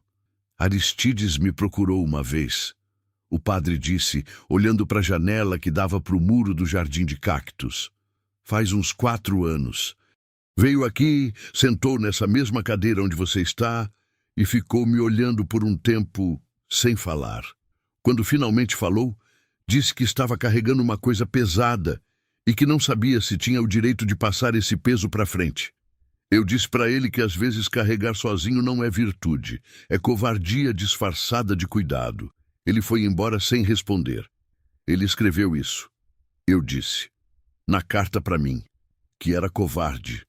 Aristides me procurou uma vez. O padre disse, olhando para a janela que dava para o muro do jardim de cactos. Faz uns 4 anos. Veio aqui, sentou nessa mesma cadeira onde você está e ficou me olhando por um tempo sem falar. Quando finalmente falou, disse que estava carregando uma coisa pesada e que não sabia se tinha o direito de passar esse peso para frente. Eu disse para ele que às vezes carregar sozinho não é virtude, é covardia disfarçada de cuidado. Ele foi embora sem responder. Ele escreveu isso. Eu disse, na carta para mim, que era covarde.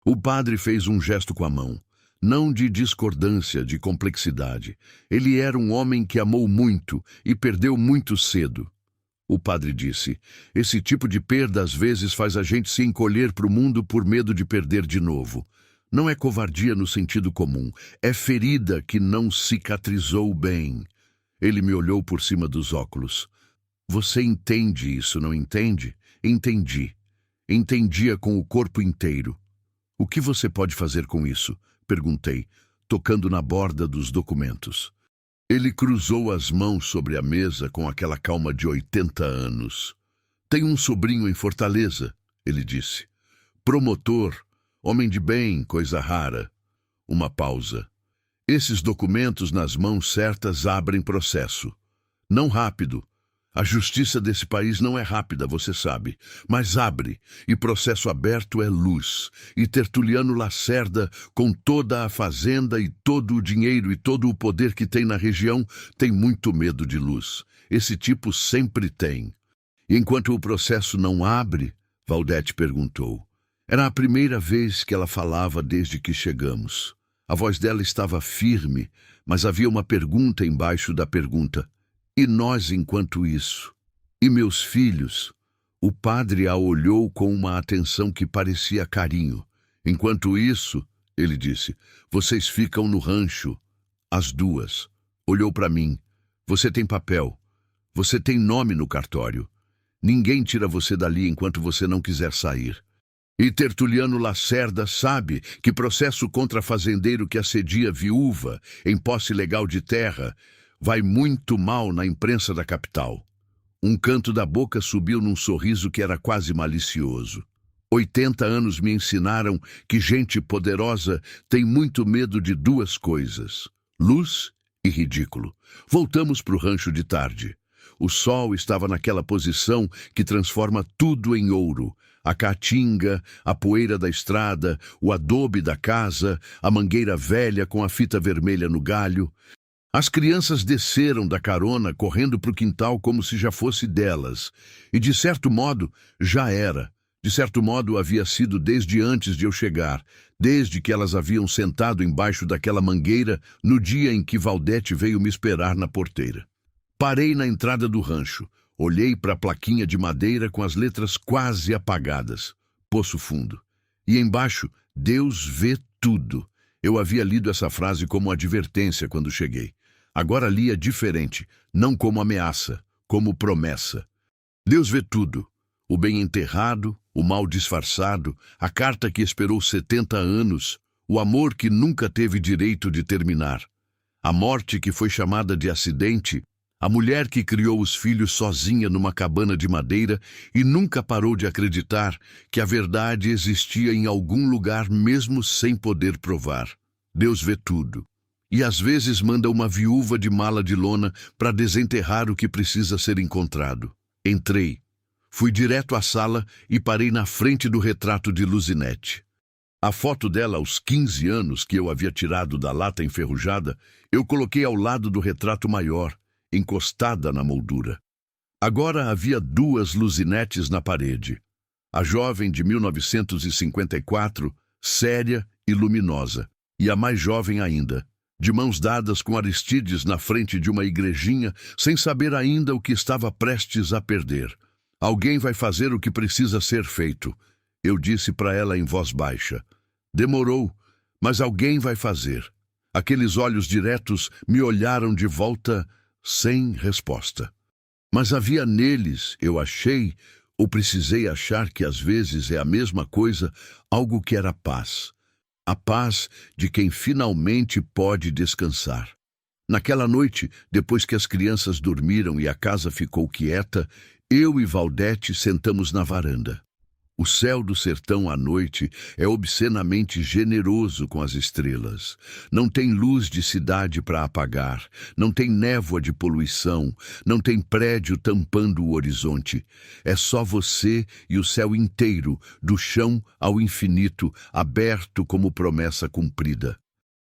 O padre fez um gesto com a mão, não de discordância, de complexidade. Ele era um homem que amou muito e perdeu muito cedo. O padre disse, esse tipo de perda às vezes faz a gente se encolher para o mundo por medo de perder de novo. Não é covardia no sentido comum, é ferida que não cicatrizou bem. Ele me olhou por cima dos óculos. Você entende isso, não entende? Entendi. Entendia com o corpo inteiro. O que você pode fazer com isso? Perguntei, tocando na borda dos documentos. Ele cruzou as mãos sobre a mesa com aquela calma de 80 anos. Tenho um sobrinho em Fortaleza, ele disse. Promotor, homem de bem, coisa rara. Uma pausa. Esses documentos nas mãos certas abrem processo. Não rápido. A justiça desse país não é rápida, você sabe, mas abre, e processo aberto é luz. E Tertuliano Lacerda, com toda a fazenda e todo o dinheiro e todo o poder que tem na região, tem muito medo de luz. Esse tipo sempre tem. E enquanto o processo não abre, Valdete perguntou. Era a primeira vez que ela falava desde que chegamos. A voz dela estava firme, mas havia uma pergunta embaixo da pergunta. E nós enquanto isso? E meus filhos? O padre a olhou com uma atenção que parecia carinho. Enquanto isso, ele disse, vocês ficam no rancho. As 2. Olhou para mim. Você tem papel. Você tem nome no cartório. Ninguém tira você dali enquanto você não quiser sair. E Tertuliano Lacerda sabe que processo contra fazendeiro que assedia viúva em posse legal de terra vai muito mal na imprensa da capital. Um canto da boca subiu num sorriso que era quase malicioso. 80 anos me ensinaram que gente poderosa tem muito medo de 2 coisas, luz e ridículo. Voltamos para o rancho de tarde. O sol estava naquela posição que transforma tudo em ouro. A caatinga, a poeira da estrada, o adobe da casa, a mangueira velha com a fita vermelha no galho. As crianças desceram da carona correndo para o quintal como se já fosse delas. E, de certo modo, já era. De certo modo, havia sido desde antes de eu chegar, desde que elas haviam sentado embaixo daquela mangueira no dia em que Valdete veio me esperar na porteira. Parei na entrada do rancho, olhei para a plaquinha de madeira com as letras quase apagadas. Poço Fundo. E embaixo, Deus vê tudo. Eu havia lido essa frase como advertência quando cheguei. Agora lia diferente, não como ameaça, como promessa. Deus vê tudo. O bem enterrado, o mal disfarçado, a carta que esperou 70 anos, o amor que nunca teve direito de terminar, a morte que foi chamada de acidente, a mulher que criou os filhos sozinha numa cabana de madeira e nunca parou de acreditar que a verdade existia em algum lugar mesmo sem poder provar. Deus vê tudo. E às vezes manda uma viúva de mala de lona para desenterrar o que precisa ser encontrado. Entrei. Fui direto à sala e parei na frente do retrato de Luzinete. A foto dela aos 15 anos que eu havia tirado da lata enferrujada, eu coloquei ao lado do retrato maior, encostada na moldura. Agora havia duas Luzinetes na parede. A jovem de 1954, séria e luminosa, e a mais jovem ainda, de mãos dadas com Aristides na frente de uma igrejinha, sem saber ainda o que estava prestes a perder. Alguém vai fazer o que precisa ser feito, eu disse para ela em voz baixa. Demorou, mas alguém vai fazer. Aqueles olhos diretos me olharam de volta sem resposta. Mas havia neles, eu achei, ou precisei achar que às vezes é a mesma coisa, algo que era paz. A paz de quem finalmente pode descansar. Naquela noite, depois que as crianças dormiram e a casa ficou quieta, eu e Valdete sentamos na varanda. O céu do sertão à noite é obscenamente generoso com as estrelas. Não tem luz de cidade para apagar, não tem névoa de poluição, não tem prédio tampando o horizonte. É só você e o céu inteiro, do chão ao infinito, aberto como promessa cumprida.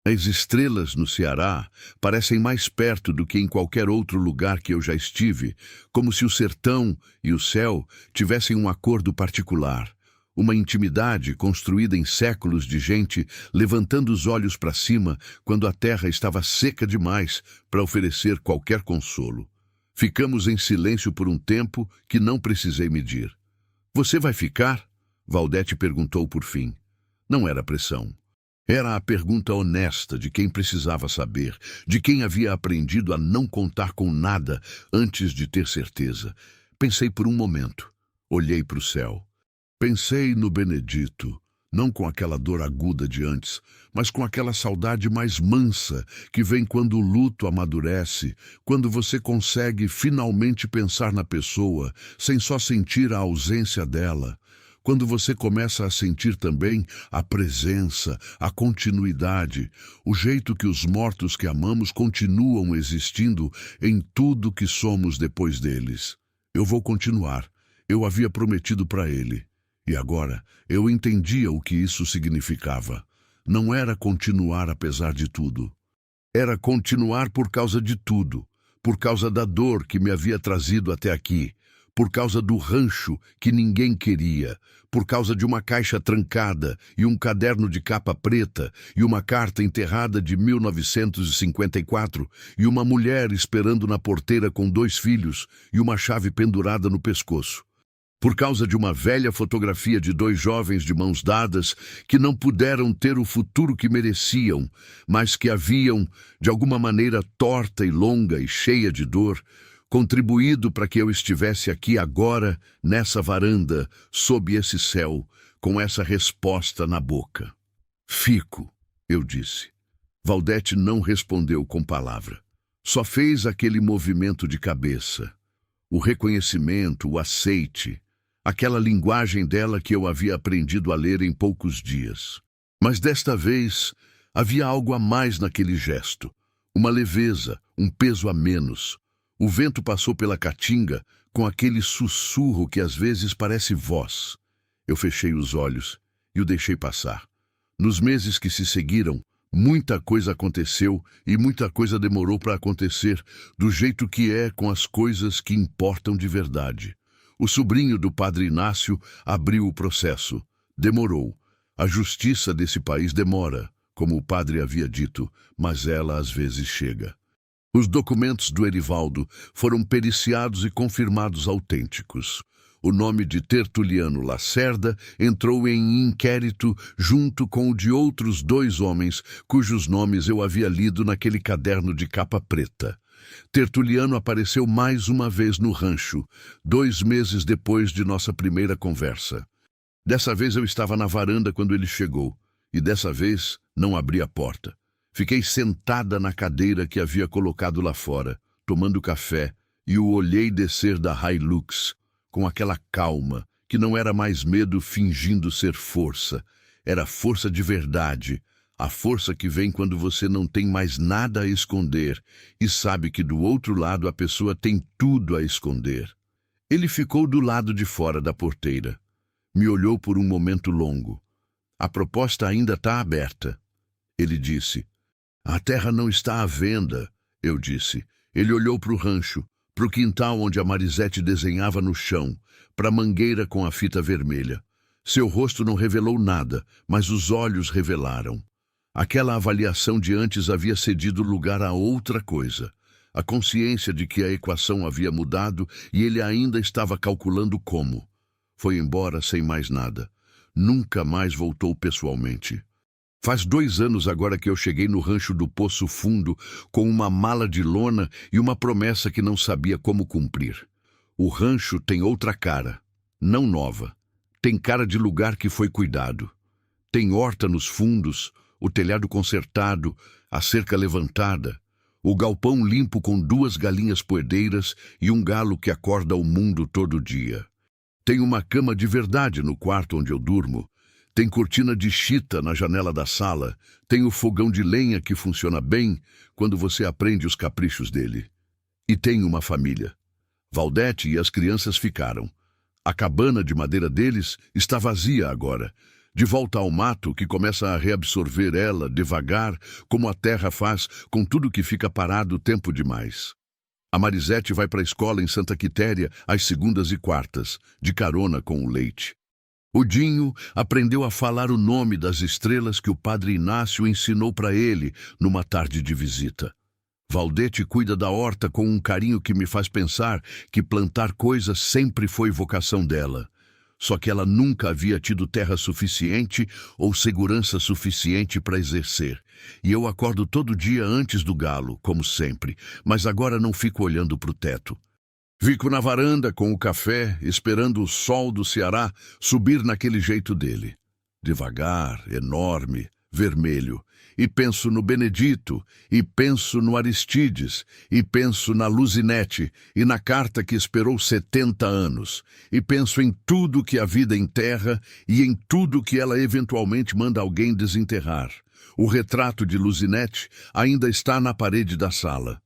As estrelas no Ceará parecem mais perto do que em qualquer outro lugar que eu já estive, como se o sertão e o céu tivessem um acordo particular, uma intimidade construída em séculos de gente levantando os olhos para cima quando a terra estava seca demais para oferecer qualquer consolo. Ficamos em silêncio por um tempo que não precisei medir. Você vai ficar? Valdete perguntou por fim. Não era pressão. Era a pergunta honesta de quem precisava saber, de quem havia aprendido a não contar com nada antes de ter certeza. Pensei por um momento. Olhei para o céu. Pensei no Benedito, não com aquela dor aguda de antes, mas com aquela saudade mais mansa que vem quando o luto amadurece, quando você consegue finalmente pensar na pessoa, sem só sentir a ausência dela. Quando você começa a sentir também a presença, a continuidade, o jeito que os mortos que amamos continuam existindo em tudo que somos depois deles. Eu vou continuar. Eu havia prometido para ele. E agora eu entendia o que isso significava. Não era continuar apesar de tudo. Era continuar por causa de tudo, por causa da dor que me havia trazido até aqui, por causa do rancho que ninguém queria, por causa de uma caixa trancada e um caderno de capa preta e uma carta enterrada de 1954 e uma mulher esperando na porteira com 2 filhos e uma chave pendurada no pescoço. Por causa de uma velha fotografia de 2 jovens de mãos dadas que não puderam ter o futuro que mereciam, mas que haviam, de alguma maneira torta e longa e cheia de dor, contribuído para que eu estivesse aqui agora, nessa varanda, sob esse céu, com essa resposta na boca. Fico, eu disse. Valdete não respondeu com palavra. Só fez aquele movimento de cabeça. O reconhecimento, o aceite, aquela linguagem dela que eu havia aprendido a ler em poucos dias. Mas desta vez havia algo a mais naquele gesto. Uma leveza, um peso a menos. O vento passou pela caatinga com aquele sussurro que às vezes parece voz. Eu fechei os olhos e o deixei passar. Nos meses que se seguiram, muita coisa aconteceu e muita coisa demorou para acontecer, do jeito que é com as coisas que importam de verdade. O sobrinho do padre Inácio abriu o processo. Demorou. A justiça desse país demora, como o padre havia dito, mas ela às vezes chega. Os documentos do Erivaldo foram periciados e confirmados autênticos. O nome de Tertuliano Lacerda entrou em inquérito junto com o de outros 2 homens, cujos nomes eu havia lido naquele caderno de capa preta. Tertuliano apareceu mais uma vez no rancho, 2 meses depois de nossa primeira conversa. Dessa vez eu estava na varanda quando ele chegou, e dessa vez não abri a porta. Fiquei sentada na cadeira que havia colocado lá fora, tomando café, e o olhei descer da Hilux, com aquela calma, que não era mais medo fingindo ser força. Era força de verdade, a força que vem quando você não tem mais nada a esconder e sabe que do outro lado a pessoa tem tudo a esconder. Ele ficou do lado de fora da porteira. Me olhou por um momento longo. A proposta ainda está aberta. Ele disse: a terra não está à venda, eu disse. Ele olhou para o rancho, para o quintal onde a Marisete desenhava no chão, para a mangueira com a fita vermelha. Seu rosto não revelou nada, mas os olhos revelaram. Aquela avaliação de antes havia cedido lugar a outra coisa. A consciência de que a equação havia mudado e ele ainda estava calculando como. Foi embora sem mais nada. Nunca mais voltou pessoalmente. Faz 2 anos agora que eu cheguei no rancho do Poço Fundo com uma mala de lona e uma promessa que não sabia como cumprir. O rancho tem outra cara, não nova. Tem cara de lugar que foi cuidado. Tem horta nos fundos, o telhado consertado, a cerca levantada, o galpão limpo com 2 galinhas poedeiras e um galo que acorda o mundo todo dia. Tem uma cama de verdade no quarto onde eu durmo. Tem cortina de chita na janela da sala. Tem o fogão de lenha que funciona bem quando você aprende os caprichos dele. E tem uma família. Valdete e as crianças ficaram. A cabana de madeira deles está vazia agora, de volta ao mato que começa a reabsorver ela devagar, como a terra faz com tudo que fica parado tempo demais. A Marisete vai para a escola em Santa Quitéria às segundas e quartas, de carona com o leite. O Dinho aprendeu a falar o nome das estrelas que o padre Inácio ensinou para ele numa tarde de visita. Valdete cuida da horta com um carinho que me faz pensar que plantar coisas sempre foi vocação dela. Só que ela nunca havia tido terra suficiente ou segurança suficiente para exercer. E eu acordo todo dia antes do galo, como sempre, mas agora não fico olhando para o teto. Fico na varanda com o café, esperando o sol do Ceará subir naquele jeito dele. Devagar, enorme, vermelho. E penso no Benedito, e penso no Aristides, e penso na Luzinete, e na carta que esperou 70 anos. E penso em tudo que a vida enterra e em tudo que ela eventualmente manda alguém desenterrar. O retrato de Luzinete ainda está na parede da sala.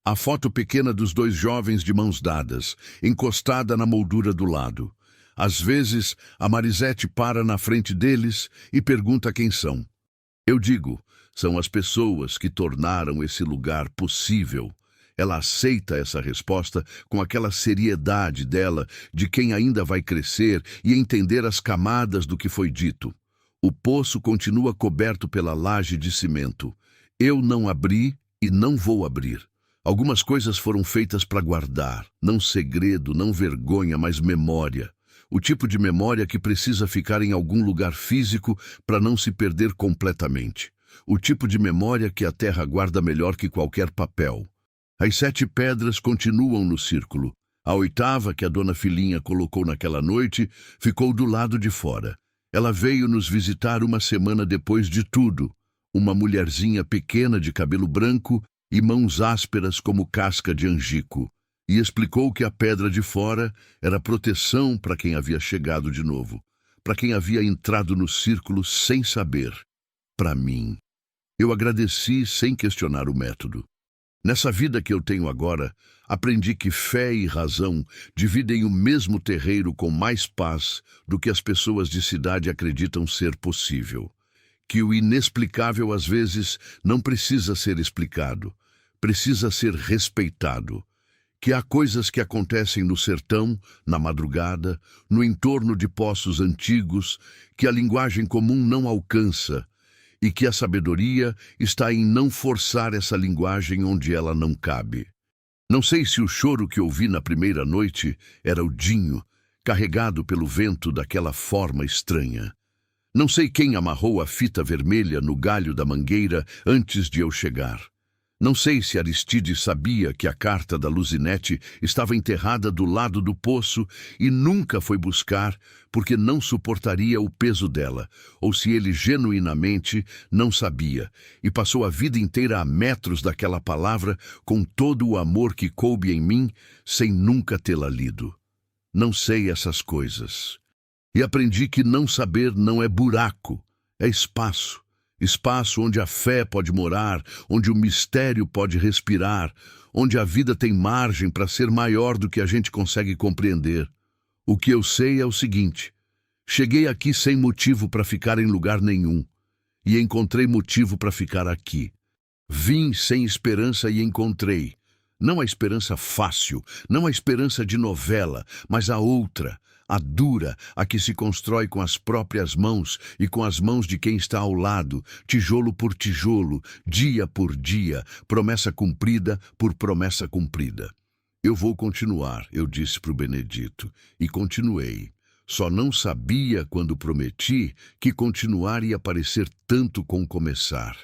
A foto pequena dos 2 jovens de mãos dadas, encostada na moldura do lado. Às vezes, a Marisete para na frente deles e pergunta quem são. Eu digo, são as pessoas que tornaram esse lugar possível. Ela aceita essa resposta com aquela seriedade dela, de quem ainda vai crescer e entender as camadas do que foi dito. O poço continua coberto pela laje de cimento. Eu não abri e não vou abrir. Algumas coisas foram feitas para guardar, não segredo, não vergonha, mas memória. O tipo de memória que precisa ficar em algum lugar físico para não se perder completamente. O tipo de memória que a terra guarda melhor que qualquer papel. As 7 pedras continuam no círculo. A 8ª, que a dona Filinha colocou naquela noite, ficou do lado de fora. Ela veio nos visitar uma semana depois de tudo. Uma mulherzinha pequena de cabelo branco e mãos ásperas como casca de angico, e explicou que a pedra de fora era proteção para quem havia chegado de novo, para quem havia entrado no círculo sem saber. Para mim. Eu agradeci sem questionar o método. Nessa vida que eu tenho agora, aprendi que fé e razão dividem o mesmo terreiro com mais paz do que as pessoas de cidade acreditam ser possível. Que o inexplicável às vezes não precisa ser explicado, precisa ser respeitado. que há coisas que acontecem no sertão, na madrugada, no entorno de poços antigos, que a linguagem comum não alcança, e que a sabedoria está em não forçar essa linguagem onde ela não cabe. Não sei se o choro que ouvi na primeira noite era o Dinho, carregado pelo vento daquela forma estranha. Não sei quem amarrou a fita vermelha no galho da mangueira antes de eu chegar. Não sei se Aristides sabia que a carta da Luzinete estava enterrada do lado do poço e nunca foi buscar porque não suportaria o peso dela, ou se ele genuinamente não sabia e passou a vida inteira a metros daquela palavra com todo o amor que coube em mim sem nunca tê-la lido. Não sei essas coisas. E aprendi que não saber não é buraco, é espaço. Espaço onde a fé pode morar, onde o mistério pode respirar, onde a vida tem margem para ser maior do que a gente consegue compreender. O que eu sei é o seguinte: cheguei aqui sem motivo para ficar em lugar nenhum, e encontrei motivo para ficar aqui. Vim sem esperança e encontrei. Não a esperança fácil, não a esperança de novela, mas a outra, a dura, a que se constrói com as próprias mãos e com as mãos de quem está ao lado, tijolo por tijolo, dia por dia, promessa cumprida por promessa cumprida. Eu vou continuar, eu disse para o Benedito, e continuei. Só não sabia, quando prometi, que continuar ia parecer tanto com começar.